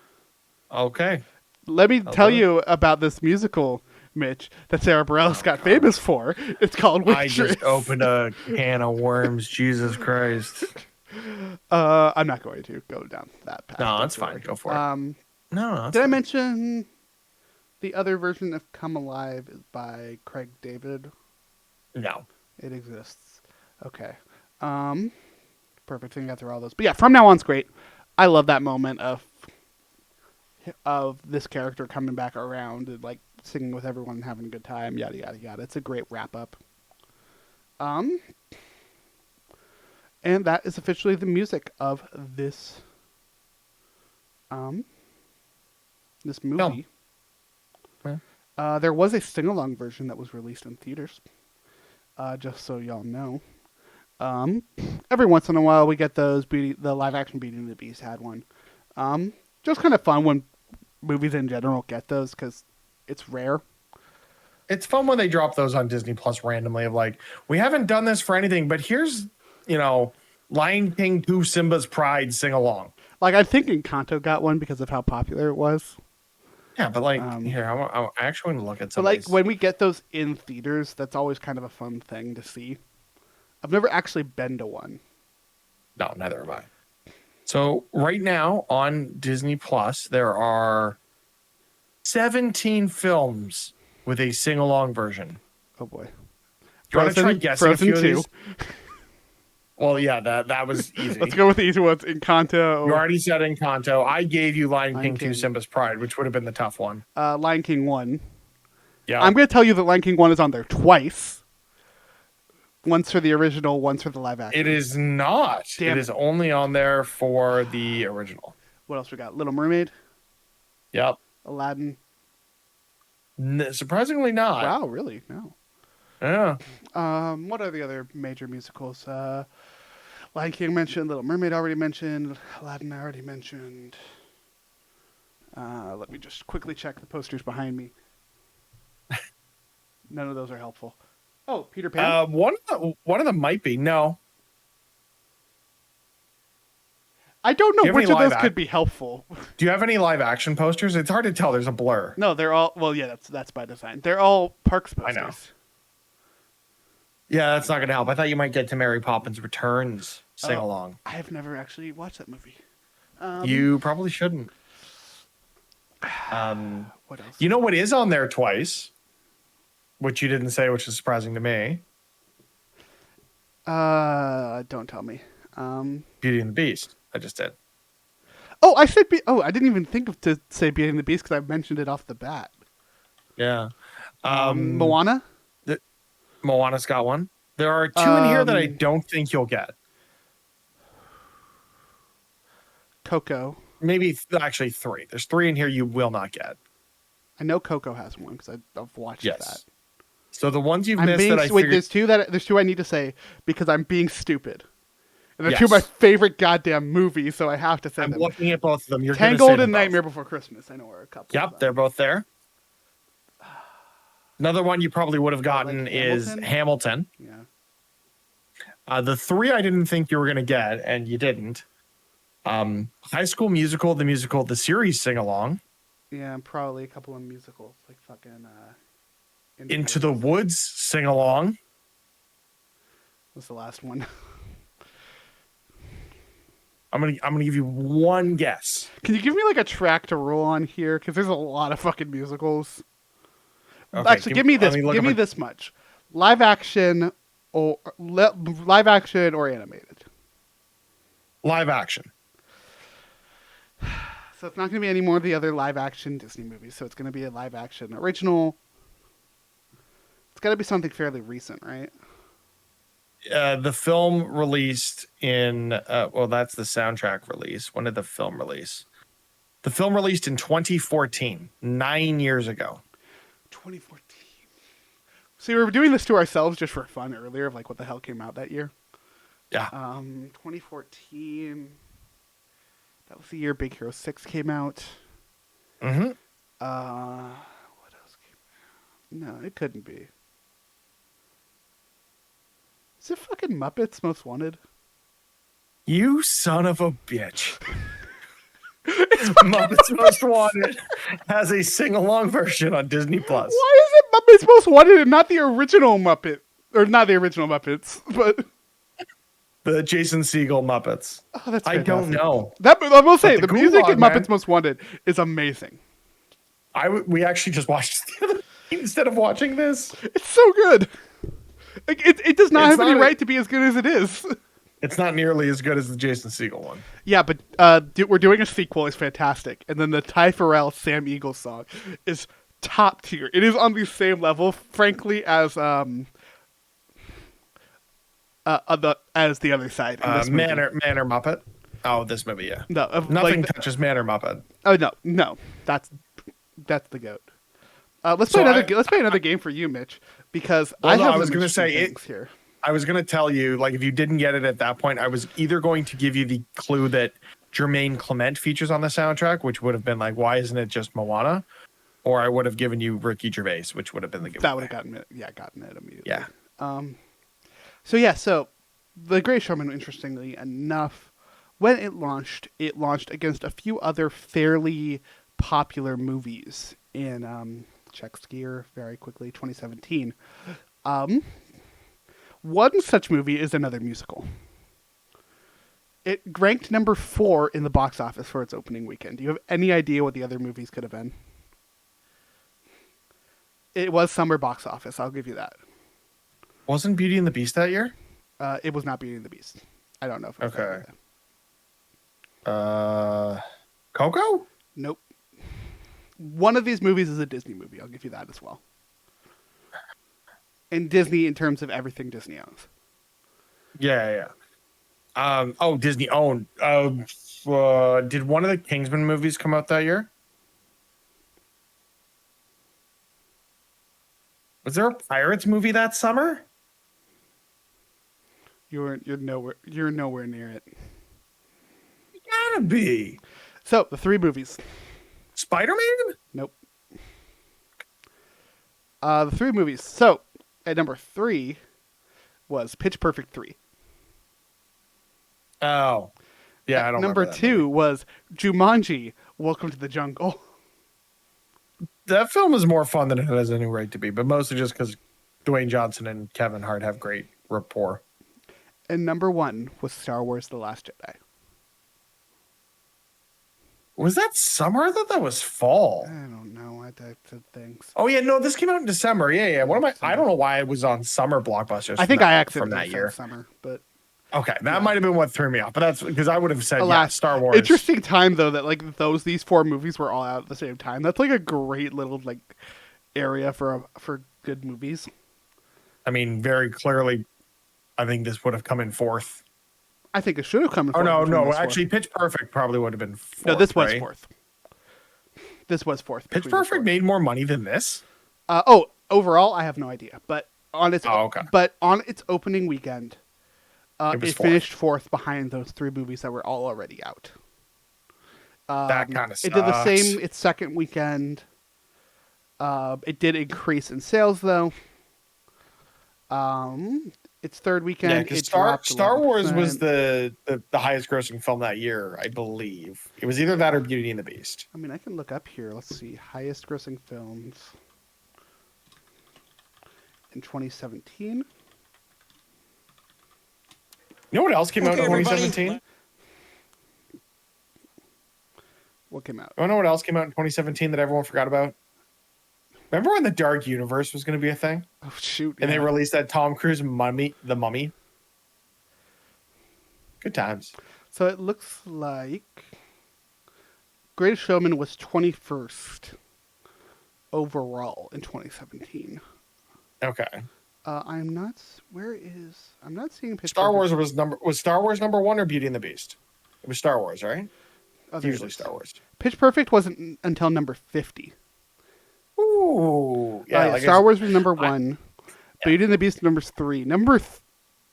okay. Let me tell you about this musical, Mitch, that Sarah Bareilles got famous for. It's called I Waitress. just opened a can of worms. Jesus Christ. I'm not going to go down that path. No, Don't that's fine. worry. Go for it. No, that's Did I fine. mention the other version of Come Alive is by Craig David? No. It exists. Okay. Perfect thing. Got through all those. But yeah, From Now On's great. I love that moment of this character coming back around and like singing with everyone and having a good time. Yada yada yada. It's a great wrap up. And that is officially the music of this this movie. There was a sing-along version that was released in theaters. Just so y'all know. Every once in a while we get those. The live-action Beauty and the Beast had one. Just kind of fun when movies in general get those because it's rare. It's fun when they drop those on Disney Plus randomly of like, we haven't done this for anything, but here's, Lion King 2 Simba's Pride sing along. Like I'm thinking Kanto got one because of how popular it was. Yeah, but here, I actually want to look at some. But like when we get those in theaters, that's always kind of a fun thing to see. I've never actually been to one. No, neither have I. So right now on Disney Plus, there are 17 films with a sing-along version. Oh boy. Do you want to try guessing Frozen a few 2. of these? Well, yeah, that was easy. Let's go with the easy ones. Encanto. You already said Encanto. I gave you Lion King 2 King. Simba's Pride, which would have been the tough one. Lion King 1. Yeah. I'm going to tell you that Lion King 1 is on there twice. Once for the original, once for the live action. It is not. Damn. It is only on there for the original. What else we got? Little Mermaid? Yep. Aladdin? Surprisingly not. Wow, really? No. Yeah. What are the other major musicals? Lion King mentioned, Little Mermaid already mentioned, Aladdin I already mentioned. Let me just quickly check the posters behind me. None of those are helpful. Oh, Peter Pan? One of them might be. No. I don't Do know you have which any of those live could be helpful. Do you have any live action posters? It's hard to tell. There's a blur. No, they're all, well, yeah, that's by design. They're all Parks posters. I know. Yeah, that's not going to help. I thought you might get to Mary Poppins Returns sing along. I have never actually watched that movie. You probably shouldn't. What else? You know what is on there twice? Which you didn't say, which is surprising to me. Don't tell me. Beauty and the Beast. I just did. Oh, I said. I didn't even think of to say Beauty and the Beast because I mentioned it off the bat. Yeah. Moana. Moana's got one. There are two in here that I don't think you'll get. Coco. Maybe actually three. There's three in here you will not get. I know Coco has one because I've watched that. So the ones you've I'm missed being, that I wait, figured... there's two I need to say because I'm being stupid. And they're Yes. two of my favorite goddamn movies, so I have to say I'm them. looking at both of them. You're Tangled gonna say them and both. Nightmare Before Christmas. I know are a couple. Yep, they're both there. Another one you probably would have gotten is Hamilton. Yeah. The three I didn't think you were going to get, and you didn't. High School Musical, the series sing along. Yeah, probably a couple of musicals like fucking. Into the Woods sing along. What's the last one? I'm gonna give you one guess. Can you give me like a track to roll on here? Because there's a lot of fucking musicals. Okay, Actually, give me this. let me look Give up me a- this much: live action or animated. Live action. So it's not going to be any more of the other live action Disney movies. So it's going to be a live action original. It's got to be something fairly recent, right? The film released in well, that's the soundtrack release. When did the film release? The film released in 2014, 9 years ago. 2014. See, we were doing this to ourselves just for fun earlier of like what the hell came out that year. Yeah. 2014. That was the year Big Hero 6 came out. Mm-hmm. What else came out? No, it couldn't be. Is it fucking Muppets Most Wanted? You son of a bitch. Muppets Most Wanted has a sing-along version on Disney Plus. Why is it Muppets Most Wanted and not the original Muppet? Or not the original Muppets, but The Jason Segel Muppets. oh, that's I fantastic. don't know. I will say, the the music in Gulag, Muppets Most Wanted is amazing. We actually just watched it the other night instead of watching this. It's so good. Like, it does not It's have any not right to be as good as it is. It's not nearly as good as the Jason Segel one. Yeah, but we're doing a sequel. It's fantastic. And then the Ty Farrell Sam Eagle song is top tier. It is on the same level, frankly, as the other side. In this movie. Man or Muppet? Oh, this movie, yeah. No, Nothing touches Man or Muppet. Oh no, that's the goat. Let's play another game for you, Mitch, because I was going to say it here. I was going to tell you, like, if you didn't get it at that point, I was either going to give you the clue that Jermaine Clement features on the soundtrack, which would have been like, why isn't it just Moana? Or I would have given you Ricky Gervais, which would have been the giveaway. That would have gotten it immediately. Yeah. So The Greatest Showman, interestingly enough, when it launched against a few other fairly popular movies in check skier very quickly 2017. One such movie is Another Musical. It ranked number 4 in the box office for its opening weekend. Do you have any idea what the other movies could have been? It was summer box office, I'll give you that. Wasn't Beauty and the Beast that year? It was not Beauty and the Beast. I don't know if it was Okay. that year. Coco? Nope. One of these movies is a Disney movie, I'll give you that as well. And Disney in terms of everything Disney owns. Yeah. Disney owned. Did one of the Kingsman movies come out that year? Was there a Pirates movie that summer? You're nowhere near it. You gotta be. So the 3 movies. Spider-Man? Nope. The 3 movies. So at number 3 was Pitch Perfect 3. Oh. Yeah, I don't Number remember that 2 movie. was Jumanji, Welcome to the Jungle. That film is more fun than it has any right to be, but mostly just because Dwayne Johnson and Kevin Hart have great rapport. And number 1 was Star Wars The Last Jedi. Was that summer? I thought that was fall. I don't know. I typed of things. Oh yeah, no, this came out in December. Yeah. What am I? I don't know why it was on summer blockbusters. I think I accidentally from that said year. summer, but Okay, that might have been what threw me off. But that's because I would have said alas, Star Wars. Interesting time though that like these 4 movies were all out at the same time. That's like a great little like area for good movies. I mean, very clearly, I think this would have come in 4th. I think it should have come in Oh 4th. no! Actually, Pitch Perfect probably would have been 4th. No, this was right? 4th. This was 4th. Pitch Perfect made more money than this. Overall, I have no idea, but on its opening weekend, it finished 4th behind those 3 movies that were all already out. That kind of sucks. It did the same its second weekend. It did increase in sales though. Its third weekend, Yeah, because Star Wars was the highest grossing film that year, I believe. It was either that or Beauty and the Beast. I mean, I can look up here. Let's see. Highest grossing films in 2017. You know what else came out in 2017? What came out? I don't know what else came out in 2017 that everyone forgot about. Remember when the Dark Universe was going to be a thing? Oh shoot! And they released that Tom Cruise Mummy, The Mummy. Good times. So it looks like Greatest Showman was 21st overall in 2017. Okay. I'm not. Where is? I'm not seeing Pitch Star Perfect. Wars was Star Wars number one or Beauty and the Beast? It was Star Wars, right? Oh, It's there it usually is. Star Wars. Pitch Perfect wasn't until number 50. Ooh, yeah. Yeah, Like Star Wars was number I, 1. yeah. Beauty and the Beast number 3.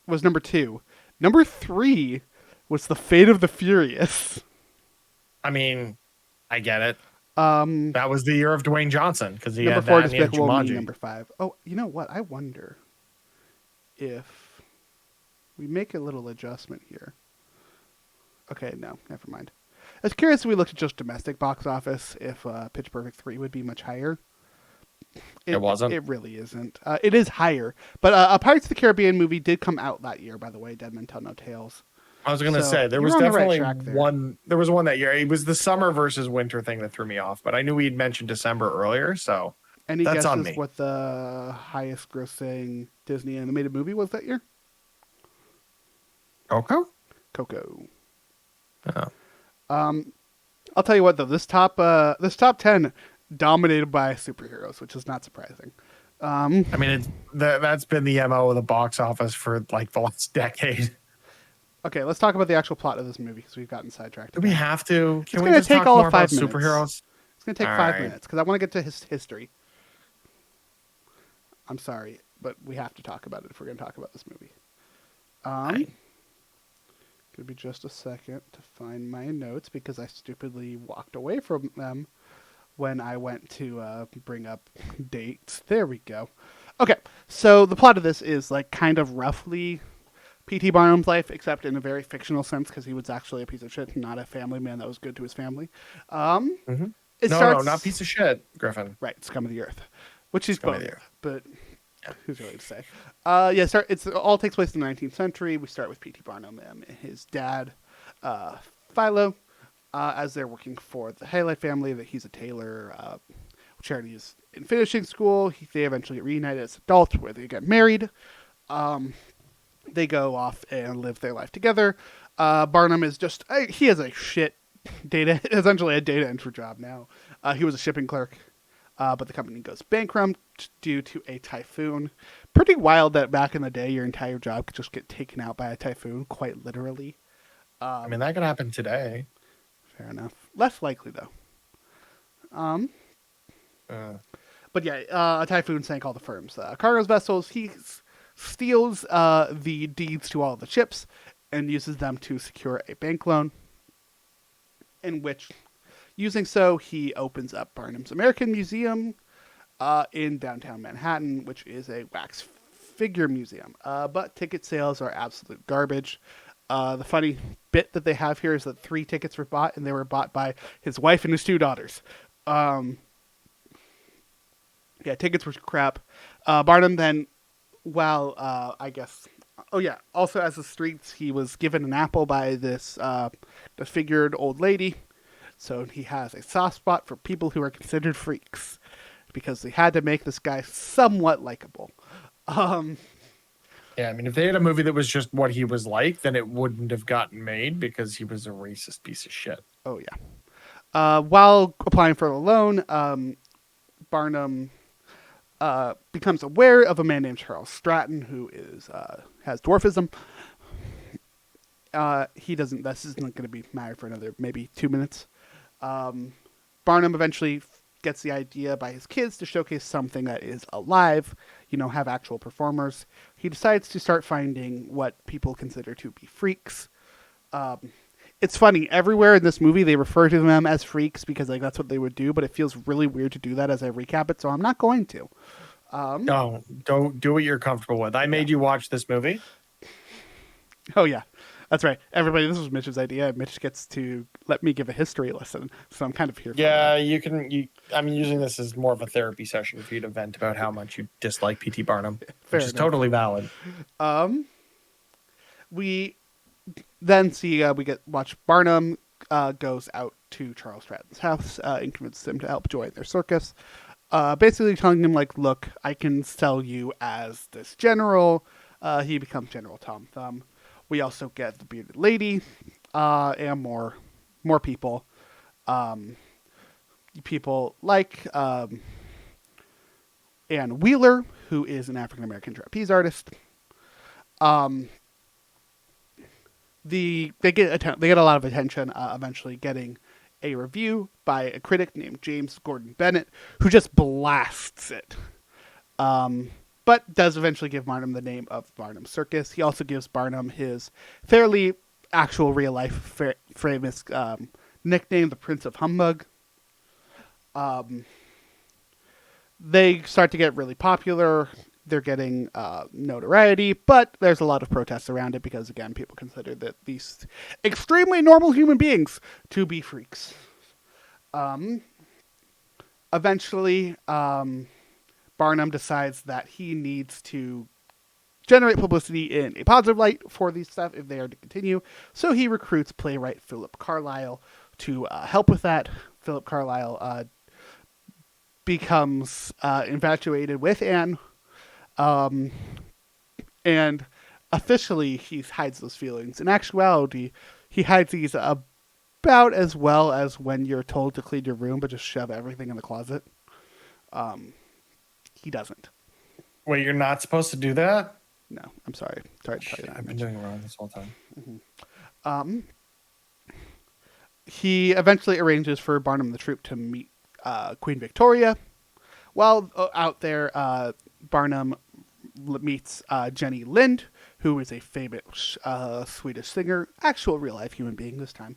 Was number 2. Number 3 was The Fate of the Furious. I mean, I get it. Um, That was the year of Dwayne Johnson because he Number had 4, that and he had Despicable Me. Jumanji. Number 5. Oh, you know what? I wonder if we make a little adjustment here. Okay, no, never mind. I was curious if we looked at just domestic box office, if Pitch Perfect 3 would be much higher. It wasn't? It really isn't. It is higher. But a Pirates of the Caribbean movie did come out that year, by the way, Dead Men Tell No Tales. I was going to So, say there you was were on the right definitely track there. one. There was one that year. It was the summer versus winter thing that threw me off. But I knew we'd mentioned December earlier, so Any that's on guesses me. what the highest grossing Disney animated movie was that year? Coco? Coco. Oh. I'll tell you what though, this top 10 dominated by superheroes, which is not surprising. I mean, that's been the MO of the box office for like the last decade. Okay, let's talk about the actual plot of this movie because we've gotten sidetracked. Do we have to? Can we gonna just take talk all of more about 5 minutes. superheroes? It's going to take All 5 right. minutes because I want to get to his history. I'm sorry, but we have to talk about it if we're going to talk about this movie. Could be just a second to find my notes because I stupidly walked away from them when I went to bring up dates. There we go. Okay, so the plot of this is like kind of roughly P.T. Barnum's life, except in a very fictional sense because he was actually a piece of shit, not a family man that was good to his family. It No, starts, not piece of shit, Griffin. right, scum of the earth, which he's Scum of both, the earth. but who's really to say? It all takes place in the 19th century. We start with P.T. Barnum and his dad, Philo, as they're working for the Haley family. That he's a tailor. Charity is in finishing school. They eventually get reunited as adults, where they get married. They go off and live their life together. Barnum is he has a shit essentially a data entry job now. He was a shipping clerk, but the company goes bankrupt due to a typhoon. Pretty wild that back in the day, your entire job could just get taken out by a typhoon, quite literally. I mean, that could happen today. Fair enough. Less likely, though. But yeah, a typhoon sank all the firm's cargo vessels. He steals the deeds to all the ships and uses them to secure a bank loan, in which, using so, he opens up Barnum's American Museum in downtown Manhattan, which is a wax figure museum. But ticket sales are absolute garbage. The funny bit that they have here is that 3 tickets were bought, and they were bought by his wife and his 2 daughters. Yeah, tickets were crap. Barnum then, also as the streets, he was given an apple by this disfigured old lady. So he has a soft spot for people who are considered freaks because they had to make this guy somewhat likable. Yeah, I mean, if they had a movie that was just what he was like, then it wouldn't have gotten made because he was a racist piece of shit. Oh, yeah. While applying for the loan, Barnum becomes aware of a man named Charles Stratton who has dwarfism. This isn't going to be married for another maybe 2 minutes. Barnum eventually gets the idea by his kids to showcase something that is alive, have actual performers. He decides to start finding what people consider to be freaks. It's funny, everywhere in this movie they refer to them as freaks because that's what they would do, but it feels really weird to do that as I recap it, so I'm not going to. No, don't do what you're comfortable with. I made you watch this movie. Oh yeah, that's right. Everybody, this was Mitch's idea. Mitch gets to let me give a history lesson, so I'm kind of here for Yeah, that. I'm using this as more of a therapy session for you to vent about how much you dislike P.T. Barnum, Fair which is enough. totally valid. We then watch Barnum goes out to Charles Stratton's house and convinces him to help join their circus. Basically telling him, look, I can sell you as this general. He becomes General Tom Thumb. We also get the bearded lady and more people. People like Ann Wheeler, who is an African American trapeze artist. They get a lot of attention, eventually getting a review by a critic named James Gordon Bennett, who just blasts it. But does eventually give Barnum the name of Barnum Circus. He also gives Barnum his fairly actual real life famous nickname, the Prince of Humbug. They start to get really popular. They're getting notoriety, but there's a lot of protests around it because, again, people consider that these extremely normal human beings to be freaks. Eventually, Barnum decides that he needs to generate publicity in a positive light for these stuff if they are to continue. So he recruits playwright Philip Carlyle to help with that. Philip Carlyle becomes infatuated with Anne. And officially he hides those feelings. In actuality, he hides these about as well as when you're told to clean your room, but just shove everything in the closet. He doesn't. Wait, you're not supposed to do that? No, I'm sorry. Sorry to tell you that. I've been doing it wrong this whole time. Mm-hmm. He eventually arranges for Barnum and the troupe to meet Queen Victoria. While out there, Barnum meets Jenny Lind, who is a famous Swedish singer, actual real-life human being this time,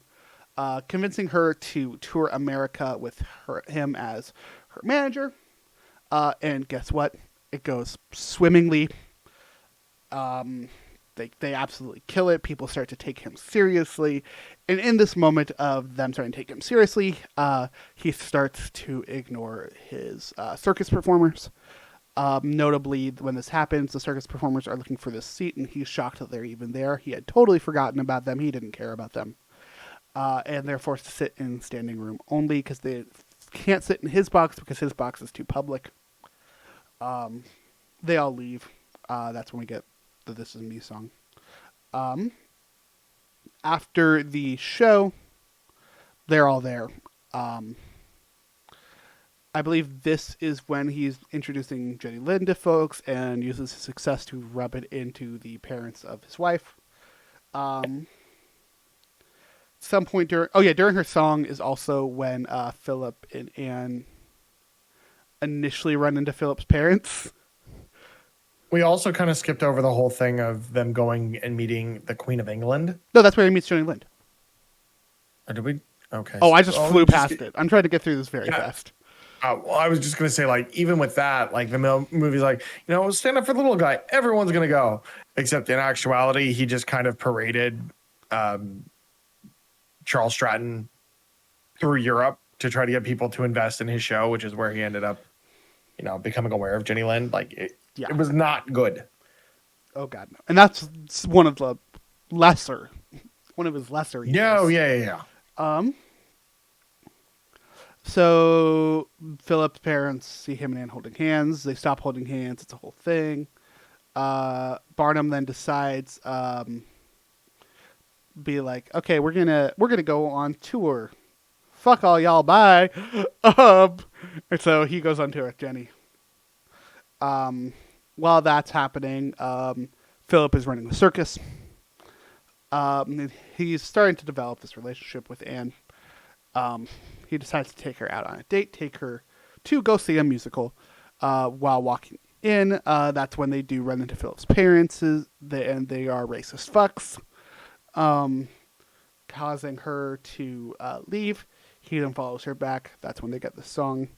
convincing her to tour America with him as her manager. And guess what? It goes swimmingly. They absolutely kill it. People start to take him seriously. And in this moment of them starting to take him seriously, he starts to ignore his circus performers. Notably, when this happens, the circus performers are looking for this seat, and he's shocked that they're even there. He had totally forgotten about them. He didn't care about them. And they're forced to sit in standing room only because they can't sit in his box because his box is too public. They all leave. That's when we get the This Is Me song. After the show, they're all there. I believe this is when he's introducing Jenny Lind to folks and uses his success to rub it into the parents of his wife. Some point during her song is also when Philip and Anne initially run into Philip's parents. We also kind of skipped over the whole thing of them going and meeting the Queen of England. No, that's where he meets Jenny Lind. Or did we? Okay. Oh, I just flew past it. I'm trying to get through this very fast. Well, I was just going to say, like, even with that, like, the movie's like, stand up for the little guy. Everyone's going to go. Except in actuality, he just kind of paraded Charles Stratton through Europe to try to get people to invest in his show, which is where he ended up, becoming aware of Jenny Lind. Like, it was not good. Oh, God, no. And that's one of his lesser evils. Yeah. So Philip's parents see him and Anne holding hands. They stop holding hands. It's a whole thing. Barnum then decides, be like, okay, we're gonna go on tour. Fuck all y'all, bye. And so he goes on tour with Jenny. While that's happening, Philip is running the circus. He's starting to develop this relationship with Anne. He decides to take her out on a date, take her to go see a musical. While walking in, that's when they do run into Philip's parents, and they are racist fucks, causing her to leave. He then follows her back. That's when they get the song.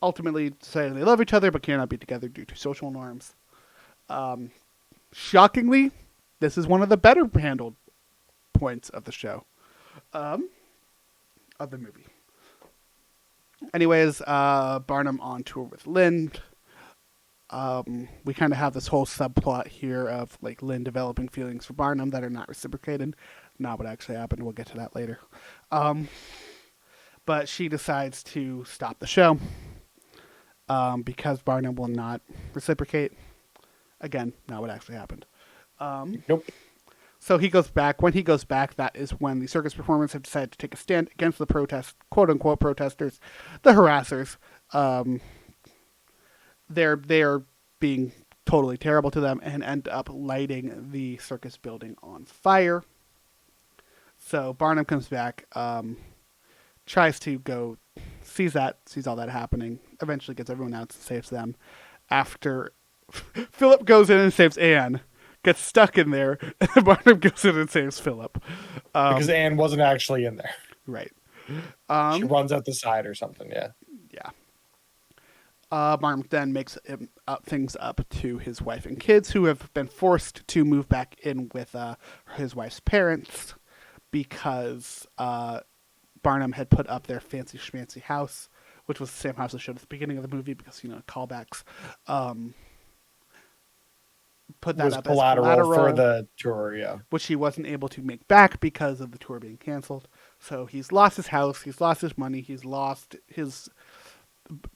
Ultimately, say they love each other but cannot be together due to social norms. Shockingly, this is one of the better handled points of the show. Of the movie. Anyways, Barnum on tour with Lind. We kind of have this whole subplot here of like Lind developing feelings for Barnum that are not reciprocated. Not what actually happened. We'll get to that later. But she decides to stop the show because Barnum will not reciprocate. Again, not what actually happened. Nope. So he goes back. When he goes back, that is when the circus performers have decided to take a stand against the quote-unquote protesters, the harassers. they're being totally terrible to them and end up lighting the circus building on fire. So Barnum comes back, tries to go, sees all that happening, eventually gets everyone out and saves them. After Philip goes in and saves Anne, gets stuck in there, and Barnum goes in and saves Philip. Because Anne wasn't actually in there. Right. She runs out the side or something, yeah. Yeah. Barnum then makes things up to his wife and kids, who have been forced to move back in with his wife's parents because Barnum had put up their fancy schmancy house, which was the same house that showed at the beginning of the movie because, callbacks. Put that up as collateral for the tour, yeah. Which he wasn't able to make back because of the tour being canceled. So he's lost his house, he's lost his money, he's lost his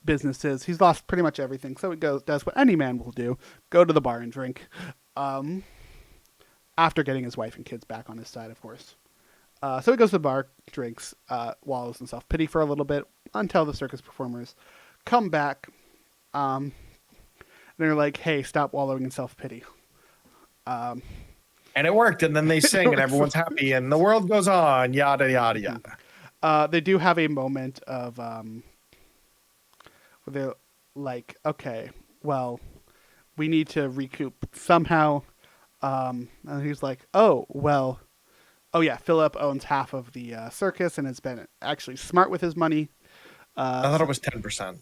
businesses, he's lost pretty much everything. So he does what any man will do, go to the bar and drink. After getting his wife and kids back on his side, of course. So he goes to the bar, drinks, wallows in self-pity for a little bit until the circus performers come back. And they're like, hey, stop wallowing in self-pity. And it worked, and then they sing, and everyone's happy, and the world goes on, yada, yada, yada. They do have a moment of where they're like, okay, well, we need to recoup somehow. And he's like, oh, yeah, Philip owns half of the circus and has been actually smart with his money. I thought it was 10%.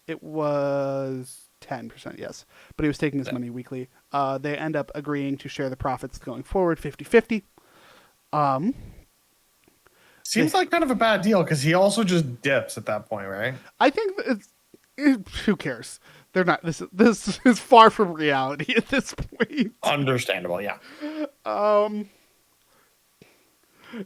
It was 10%, yes. But he was taking his money weekly. They end up agreeing to share the profits going forward, 50-50. Seems like kind of a bad deal because he also just dips at that point, right? I think who cares? They're not. This is far from reality at this point. Understandable, yeah.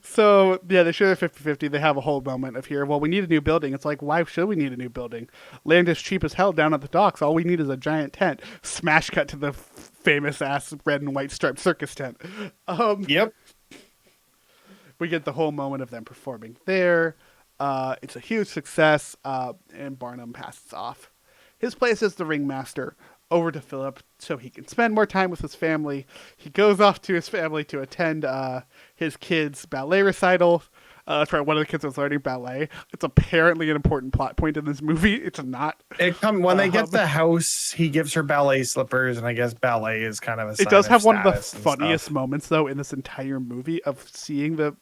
So, yeah, they share the 50-50. They have a whole moment of here, well, we need a new building. It's like, why should we need a new building? Land is cheap as hell down at the docks. All we need is a giant tent. Smash cut to the famous-ass red and white striped circus tent. Yep. We get the whole moment of them performing there. It's a huge success, and Barnum passes off his place as the ringmaster over to Philip so he can spend more time with his family. He goes off to his family to attend his kids' ballet recital. That's right, one of the kids was learning ballet. It's apparently an important plot point in this movie. It's not. When they get the house, he gives her ballet slippers, and I guess ballet is kind of a sign It does of have one of the status and funniest stuff. moments, though, in this entire movie of seeing the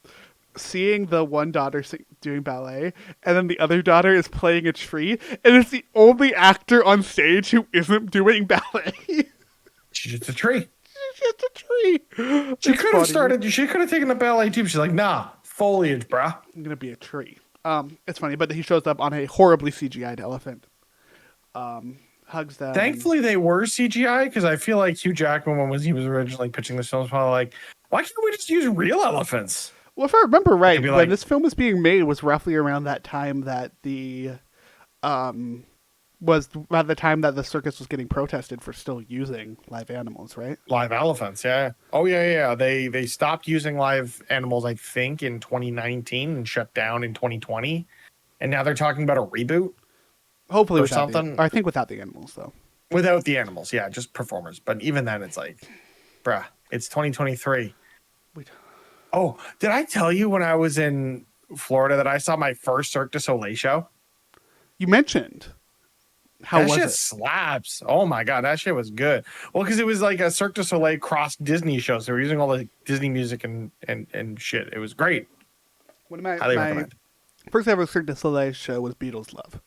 one daughter doing ballet, and then the other daughter is playing a tree, and it's the only actor on stage who isn't doing ballet. She's just a tree. She's just a tree. She could have started. She could have taken the ballet too. She's like, nah, foliage, bruh. I'm gonna be a tree. It's funny, but he shows up on a horribly CGI'd elephant. Hugs them. Thankfully, they were CGI because I feel like Hugh Jackman, when he was originally pitching this film, was probably like, why can't we just use real elephants? Well, if I remember right, when like, this film was being made, it was roughly around that time that the circus was getting protested for still using live animals, right? Live elephants, yeah. Oh, yeah. They stopped using live animals, I think, in 2019 and shut down in 2020. And now they're talking about a reboot. Hopefully or without something. I think without the animals, though. Without the animals, yeah, just performers. But even then, it's like, bruh, it's 2023. Oh, did I tell you when I was in Florida that I saw my first Cirque du Soleil show? You mentioned. How that was shit it? slaps. Oh my god, that shit was good. Well, because it was like a Cirque du Soleil cross Disney show, so we're using all the Disney music and shit. It was great. One of Highly my recommend. first ever Cirque du Soleil show was Beatles Love.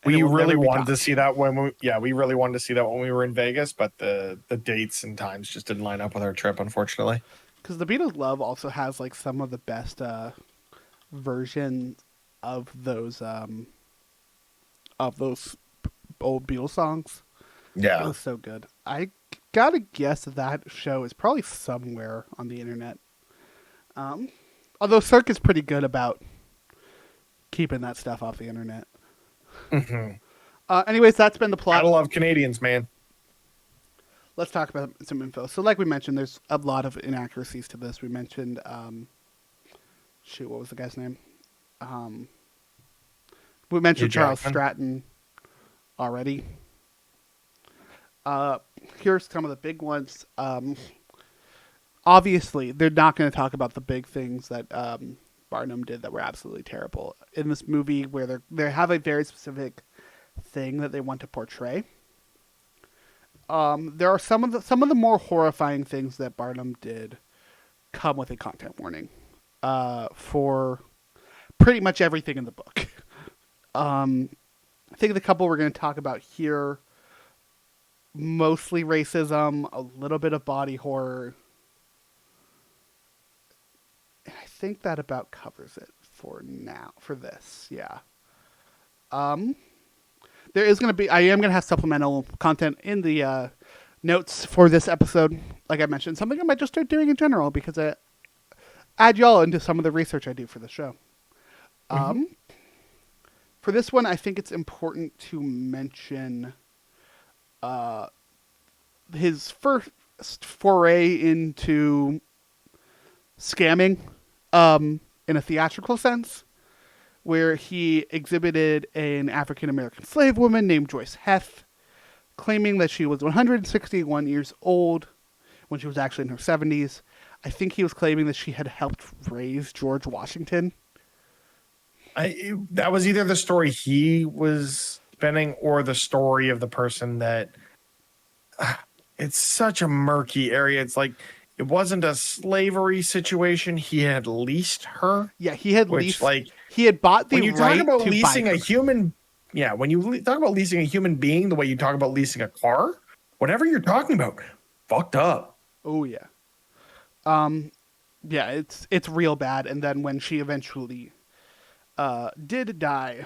We really wanted to see that when we really wanted to see that when we were in Vegas, but the dates and times just didn't line up with our trip, unfortunately. Because the Beatles Love also has like some of the best versions of those old Beatles songs. Yeah, it was so good. I gotta guess that show is probably somewhere on the internet. Although Cirque is pretty good about keeping that stuff off the internet. Mm-hmm. Anyways, that's been the plot. Gotta love Canadians, man. Let's talk about some info. So like we mentioned, there's a lot of inaccuracies to this. We mentioned, what was the guy's name? We mentioned Hugh Charles Jackman. Stratton already. Here's some of the big ones. Obviously, they're not going to talk about the big things that Barnum did that were absolutely terrible in this movie, where they have a very specific thing that they want to portray. There are some of the more horrifying things that Barnum did come with a content warning for pretty much everything in the book. I think the couple we're going to talk about here, mostly racism, a little bit of body horror. I think that about covers it for now, for this, yeah. There is going to be, I am going to have supplemental content in the notes for this episode. Like I mentioned, something I might just start doing in general because I add y'all into some of the research I do for the show. For this one, I think it's important to mention his first foray into scamming in a theatrical sense, where he exhibited an African-American slave woman named Joyce Heth, claiming that she was 161 years old when she was actually in her 70s. I think he was claiming that she had helped raise George Washington. That was either the story he was spinning or the story of the person that it's such a murky area. It's like, it wasn't a slavery situation. He had leased her. Yeah, he had which, leased. He had bought the when you right talk about to leasing buy a her. human, yeah, when you talk about leasing a human being the way you talk about leasing a car, whatever you're talking about, fucked up. Oh yeah. Yeah, it's real bad. And then when she eventually did die,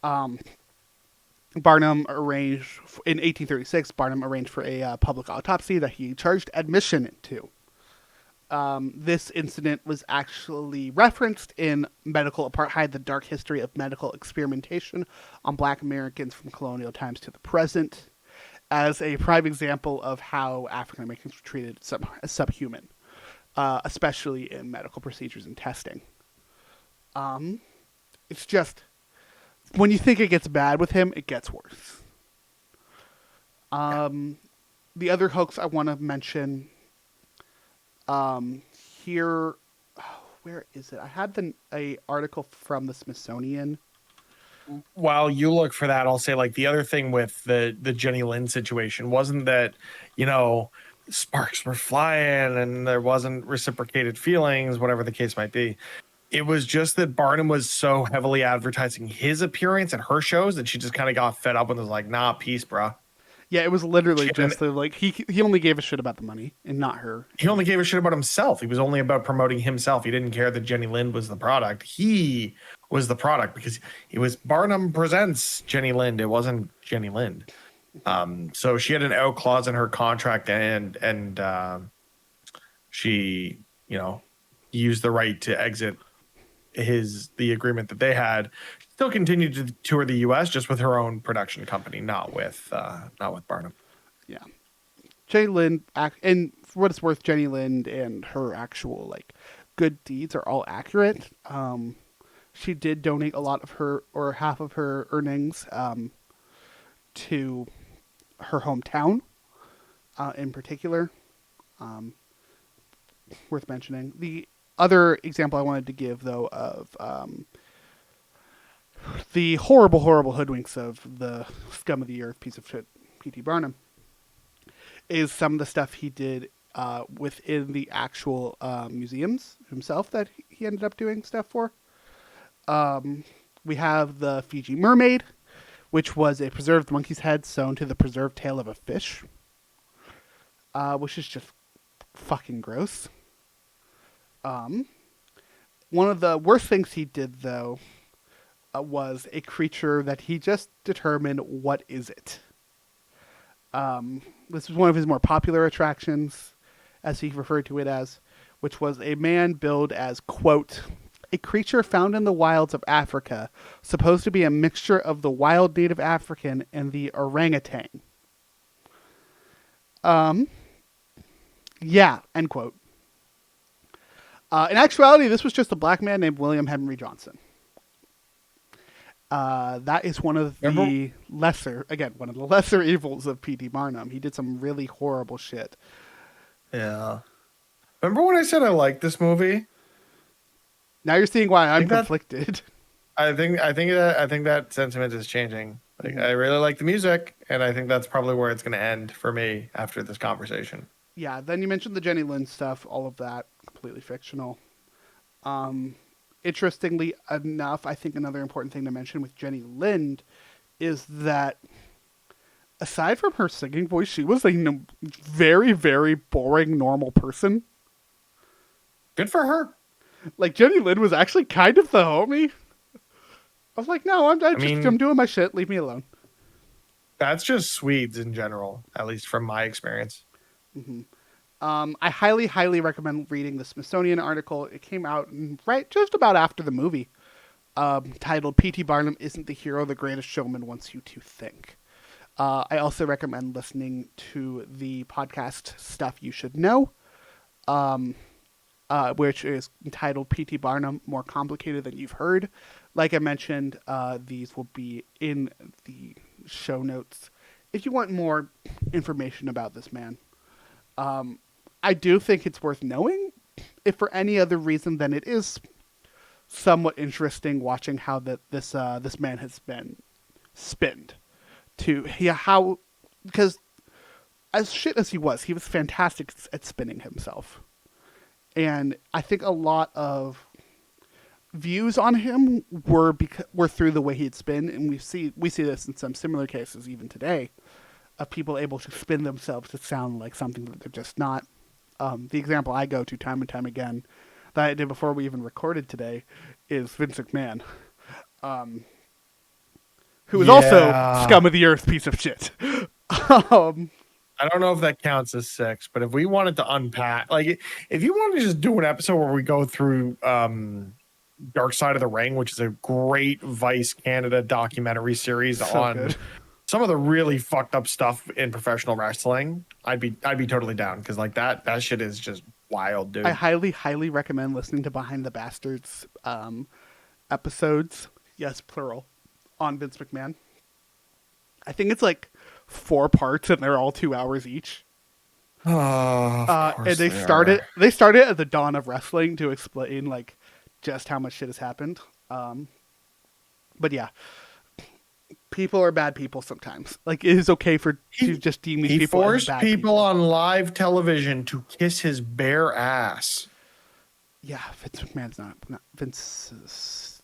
Barnum arranged in 1836. Barnum arranged for a public autopsy that he charged admission to. This incident was actually referenced in Medical Apartheid: The Dark History of Medical Experimentation on Black Americans from Colonial Times to the Present, as a prime example of how African Americans were treated as subhuman, especially in medical procedures and testing. It's just, when you think it gets bad with him, it gets worse. The other hoax I want to mention here, where is it? I had a article from the Smithsonian. While you look for that, I'll say, like, the other thing with the Jenny Lind situation wasn't that, sparks were flying and there wasn't reciprocated feelings, whatever the case might be. It was just that Barnum was so heavily advertising his appearance at her shows that she just kind of got fed up and was like, nah, peace, bruh. Yeah, it was literally just he only gave a shit about the money and not her. He only gave a shit about himself. He was only about promoting himself. He didn't care that Jenny Lind was the product. He was the product because it was Barnum presents Jenny Lind. It wasn't Jenny Lind. So she had an out clause in her contract, and she, used the right to exit the agreement that they had. Still continued to tour the U.S. just with her own production company, not with Barnum. Yeah, Jenny Lind, and for what it's worth, Jenny Lind and her actual good deeds are all accurate. She did donate a lot of her, or half of her earnings, to her hometown, in particular. Worth mentioning. The other example I wanted to give, though, of the horrible, horrible hoodwinks of the scum of the earth piece of shit, P.T. Barnum, is some of the stuff he did within the actual museums himself that he ended up doing stuff for. We have the Fiji mermaid, which was a preserved monkey's head sewn to the preserved tail of a fish, which is just fucking gross. One of the worst things he did, though, was a creature that he just determined, what is it? This was one of his more popular attractions, as he referred to it as, which was a man billed as, quote, a creature found in the wilds of Africa, supposed to be a mixture of the wild native African and the orangutan. Yeah, end quote. In actuality, this was just a black man named William Henry Johnson. That is one of the one of the lesser evils of P.T. Barnum. He did some really horrible shit. Yeah. Remember when I said I liked this movie? Now you're seeing why I'm conflicted. I think that sentiment is changing. Like, I really like the music, and I think that's probably where it's going to end for me after this conversation. Yeah. Then you mentioned the Jenny Lind stuff. All of that completely fictional. Interestingly enough, I think another important thing to mention with Jenny Lind is that aside from her singing voice, she was a very, very boring, normal person. Good for her. Like, Jenny Lind was actually kind of the homie. I was like, no, I'm doing my shit. Leave me alone. That's just Swedes in general, at least from my experience. Mm-hmm. I highly, highly recommend reading the Smithsonian article. It came out right just about after the movie, titled "P.T. Barnum Isn't the Hero the Greatest Showman Wants You to Think." I also recommend listening to the podcast Stuff You Should Know, which is entitled "P.T. Barnum More Complicated Than You've Heard." Like I mentioned, these will be in the show notes if you want more information about this man. I do think it's worth knowing, if for any other reason than it is somewhat interesting watching how this man has been spinned because as shit as he was fantastic at spinning himself, and I think a lot of views on him were through the way he'd spin, and we see this in some similar cases even today, of people able to spin themselves to sound like something that they're just not. The example I go to time and time again that I did before we even recorded today is Vince McMahon, who is also scum of the earth piece of shit. I don't know if that counts as six, but if we wanted to unpack, like, if you wanted to just do an episode where we go through Dark Side of the Ring, which is a great Vice Canada documentary series on some of the really fucked up stuff in professional wrestling, I'd be totally down, because like that shit is just wild, dude. I highly, highly recommend listening to Behind the Bastards episodes, yes, plural, on Vince McMahon. I think it's like 4 parts, and they're all 2 hours each. And they started at the dawn of wrestling to explain like just how much shit has happened. But yeah. People are bad people sometimes. Like, it is okay to just deem these people as bad people. He forced people on live television to kiss his bare ass. Yeah, Vince McMahon's not Vince is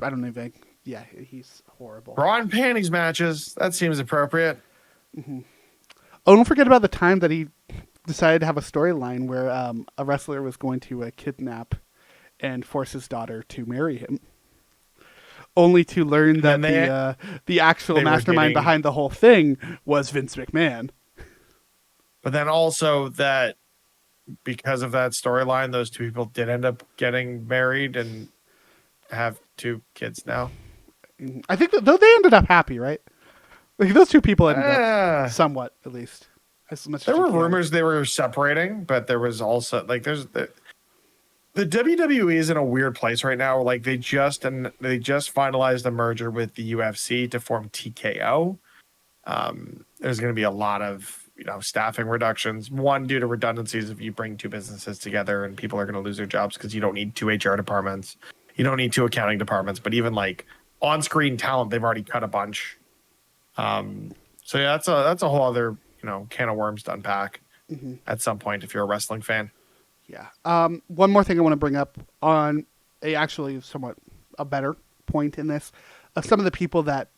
I don't even. Yeah, he's horrible. Bra and panties matches. That seems appropriate. Mm-hmm. Oh, don't forget about the time that he decided to have a storyline where a wrestler was going to kidnap and force his daughter to marry him. Only to learn that the actual mastermind behind the whole thing was Vince McMahon. But then also that because of that storyline, those two people did end up getting married and have 2 kids now. I think though they ended up happy, right? Like, those 2 people ended up somewhat, at least. As much there were rumors they were separating, but there was also like the WWE is in a weird place right now. Like, they just finalized the merger with the UFC to form TKO. There's going to be a lot of staffing reductions. One, due to redundancies, if you bring 2 businesses together, and people are going to lose their jobs because you don't need 2 HR departments, you don't need 2 accounting departments. But even like on-screen talent, they've already cut a bunch. So yeah, that's a whole other can of worms to unpack at some point if you're a wrestling fan. Yeah. One more thing I want to bring up on actually somewhat a better point in this, of some of the people that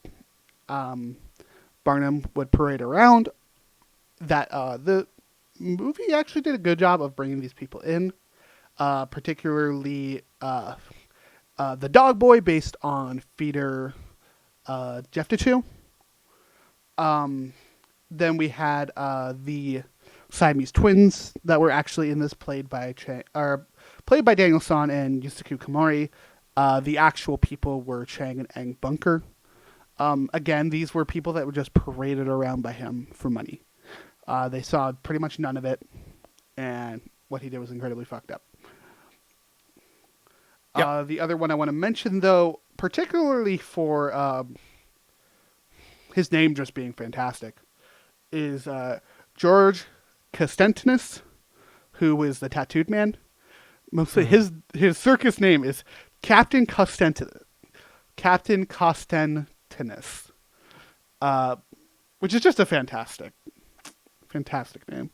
Barnum would parade around, that the movie actually did a good job of bringing these people in, particularly the dog boy based on feeder Jeff Dechew. Then we had the Siamese twins that were actually in this, played by Daniel San and Yusaku Kamori. The actual people were Chang and Eng Bunker. Again, these were people that were just paraded around by him for money. They saw pretty much none of it, and what he did was incredibly fucked up. Yep. The other one I want to mention, though, particularly for his name just being fantastic, is George Costantinus, who is the tattooed man. Mostly his circus name is Captain Costantinus. Captain Costantinus. Which is just a fantastic name.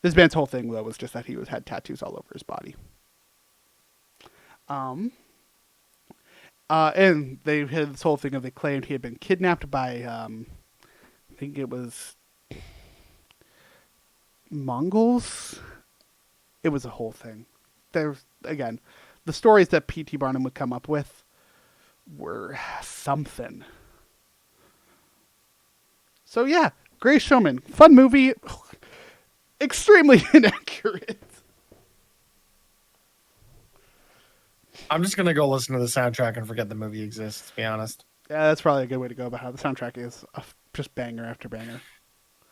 This band's whole thing, though, was just that he had tattoos all over his body. And they had this whole thing of they claimed he had been kidnapped by, I think it was Mongols. It was a whole thing. There's, again, the stories that P.T. Barnum would come up with were something. So yeah, Greatest Showman, fun movie, extremely inaccurate. I'm just gonna go listen to the soundtrack and forget the movie exists. To be honest, Yeah, that's probably a good way to go about how the soundtrack is just banger after banger.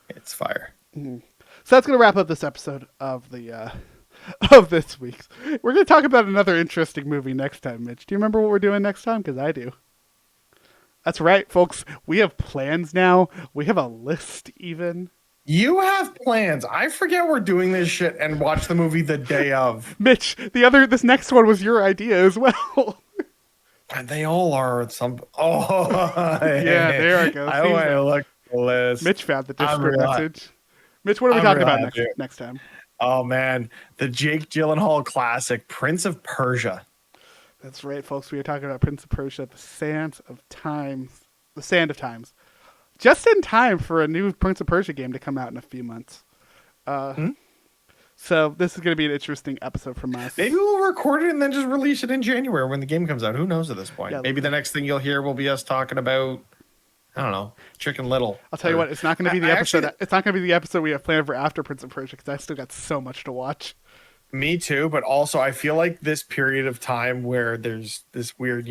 it's fire. Mm-hmm. So that's gonna wrap up this episode of the of this week's. We're gonna talk about another interesting movie next time, Mitch. Do you remember what we're doing next time? Because I do. That's right, folks. We have plans now. We have a list even. You have plans. I forget we're doing this shit and watch the movie the day of. Mitch, this next one was your idea as well. And they all are some. Oh, Yeah, there it goes. I want to look at the list. Mitch found the Discord message. Mitch, what are we talking about next time? Oh man, the Jake Gyllenhaal classic, Prince of Persia. That's right, folks. We are talking about Prince of Persia, The Sand of Times. Just in time for a new Prince of Persia game to come out in a few months. So this is going to be an interesting episode from us. Maybe we'll record it and then just release it in January when the game comes out. Who knows at this point? Yeah, Maybe the next thing you'll hear will be us talking about, I don't know, Chicken Little. I'll tell you what, it's not going to be the episode. It's not going to be the episode we have planned for after Prince of Persia because I still got so much to watch. Me too, but also I feel like this period of time where there's this weird,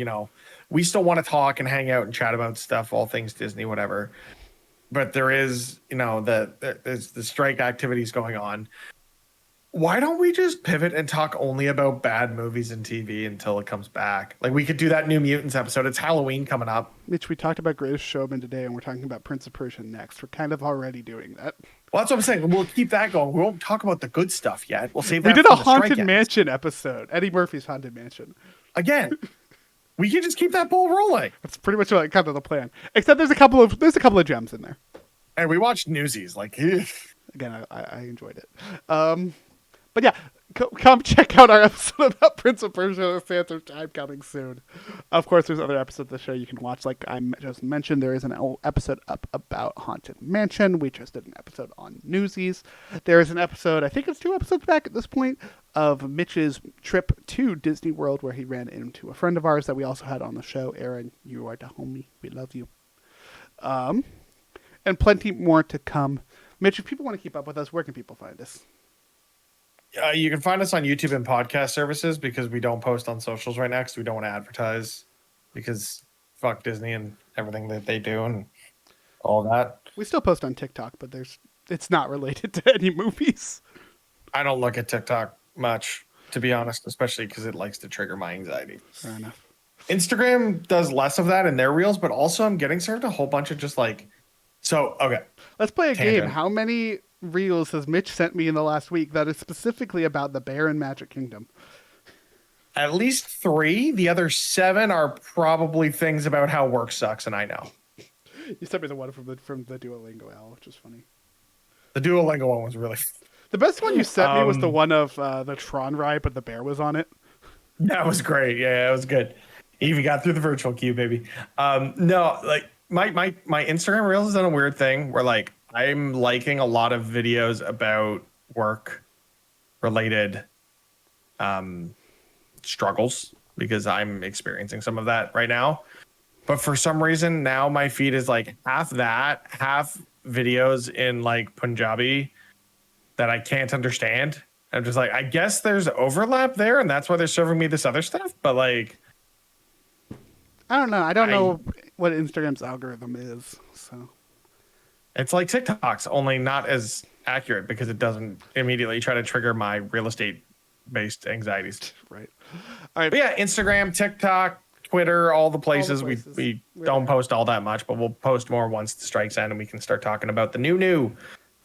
we still want to talk and hang out and chat about stuff, all things Disney, whatever. But there is, there's the strike activities going on. Why don't we just pivot and talk only about bad movies and TV until it comes back? Like we could do that New Mutants episode. It's Halloween coming up. Mitch, we talked about Greatest Showman today, and we're talking about Prince of Persia next. We're kind of already doing that. Well, that's what I'm saying. We'll keep that going. We won't talk about the good stuff yet. We'll save that. We did a Haunted Mansion episode. Eddie Murphy's Haunted Mansion. Again, we can just keep that ball rolling. That's pretty much kind of the plan. Except there's a couple of gems in there. And we watched Newsies. Like, again, I enjoyed it. But yeah, come check out our episode about Prince of Persia: The Sands of Time coming soon. Of course, there's other episodes of the show you can watch. Like I just mentioned, there is an episode up about Haunted Mansion. We just did an episode on Newsies. There is an episode, I think it's 2 episodes back at this point, of Mitch's trip to Disney World where he ran into a friend of ours that we also had on the show. Aaron, you are the homie. We love you. And plenty more to come. Mitch, if people want to keep up with us, where can people find us? You can find us on YouTube and podcast services because we don't post on socials right now because we don't want to advertise because fuck Disney and everything that they do and all that. We still post on TikTok, but it's not related to any movies. I don't look at TikTok much, to be honest, especially because it likes to trigger my anxiety. Fair enough. Instagram does less of that in their reels, but also I'm getting served a whole bunch of just like, okay. Let's play a game. How many reels has Mitch sent me in the last week that is specifically about the bear in Magic Kingdom? At least 3. The other 7 are probably things about how work sucks, and I know. You sent me the one from the Duolingo owl, which is funny. The Duolingo one was really the best one you sent me was the one of the Tron ride, but the bear was on it. That was great. Yeah, it was good. Even got through the virtual queue, baby. No, like my Instagram reels has done a weird thing where like I'm liking a lot of videos about work related struggles because I'm experiencing some of that right now. But for some reason now my feed is like half that, half videos in like Punjabi that I can't understand. I'm just like, I guess there's overlap there and that's why they're serving me this other stuff. But like, I don't know. I don't know what Instagram's algorithm is. So it's like TikTok's, only not as accurate because it doesn't immediately try to trigger my real estate based anxieties. Right. All right. But yeah, Instagram, TikTok, Twitter, all the places. places. We We're don't there. post all that much, but we'll post more once the strikes end and we can start talking about the new,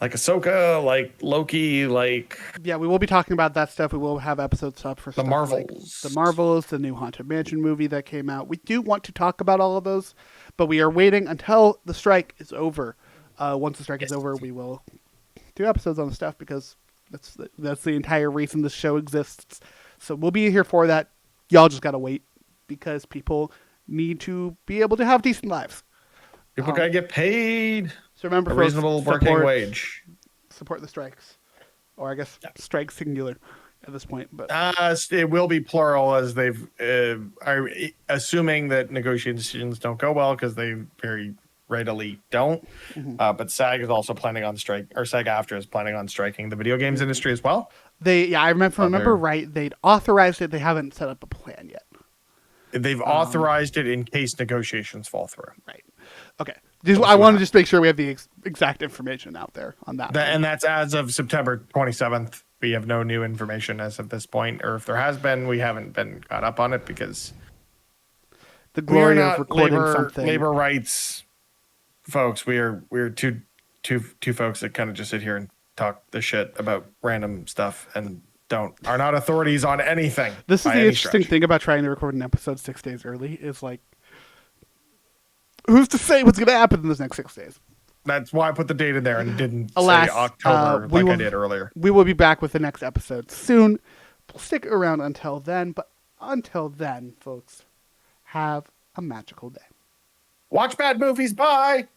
like Ahsoka, like Loki, like Yeah, we will be talking about that stuff. We will have episodes up for the stuff Marvels. like the Marvels, the new Haunted Mansion movie that came out. We do want to talk about all of those, but we are waiting until the strike is over. Once the strike is over, we will do episodes on the stuff because that's the entire reason this show exists. So we'll be here for that. Y'all just gotta wait because people need to be able to have decent lives. People gotta get paid So remember, a folks, reasonable working wage. Support the strikes, or I guess strike singular at this point. But It will be plural as they've are assuming that negotiations don't go well because they very readily don't. But SAG is also planning on SAG-AFTRA is planning on striking the video games industry as well. I remember right. They'd authorized it. They haven't set up a plan yet. They've authorized it in case negotiations fall through. Right. Okay. I want to just make sure we have the exact information out there on that. And that's as of September 27th. We have no new information as of this point, or if there has been, we haven't been caught up on it because the glory we're of not recording something. labor rights folks. We're two folks that kind of just sit here and talk the shit about random stuff and are not authorities on anything. This is the interesting thing about trying to record an episode 6 days early is like, who's to say what's going to happen in those next 6 days? That's why I put the date in there and didn't Alas, say October I did earlier. We will be back with the next episode soon. We'll stick around until then, but until then, folks, have a magical day. Watch bad movies. Bye.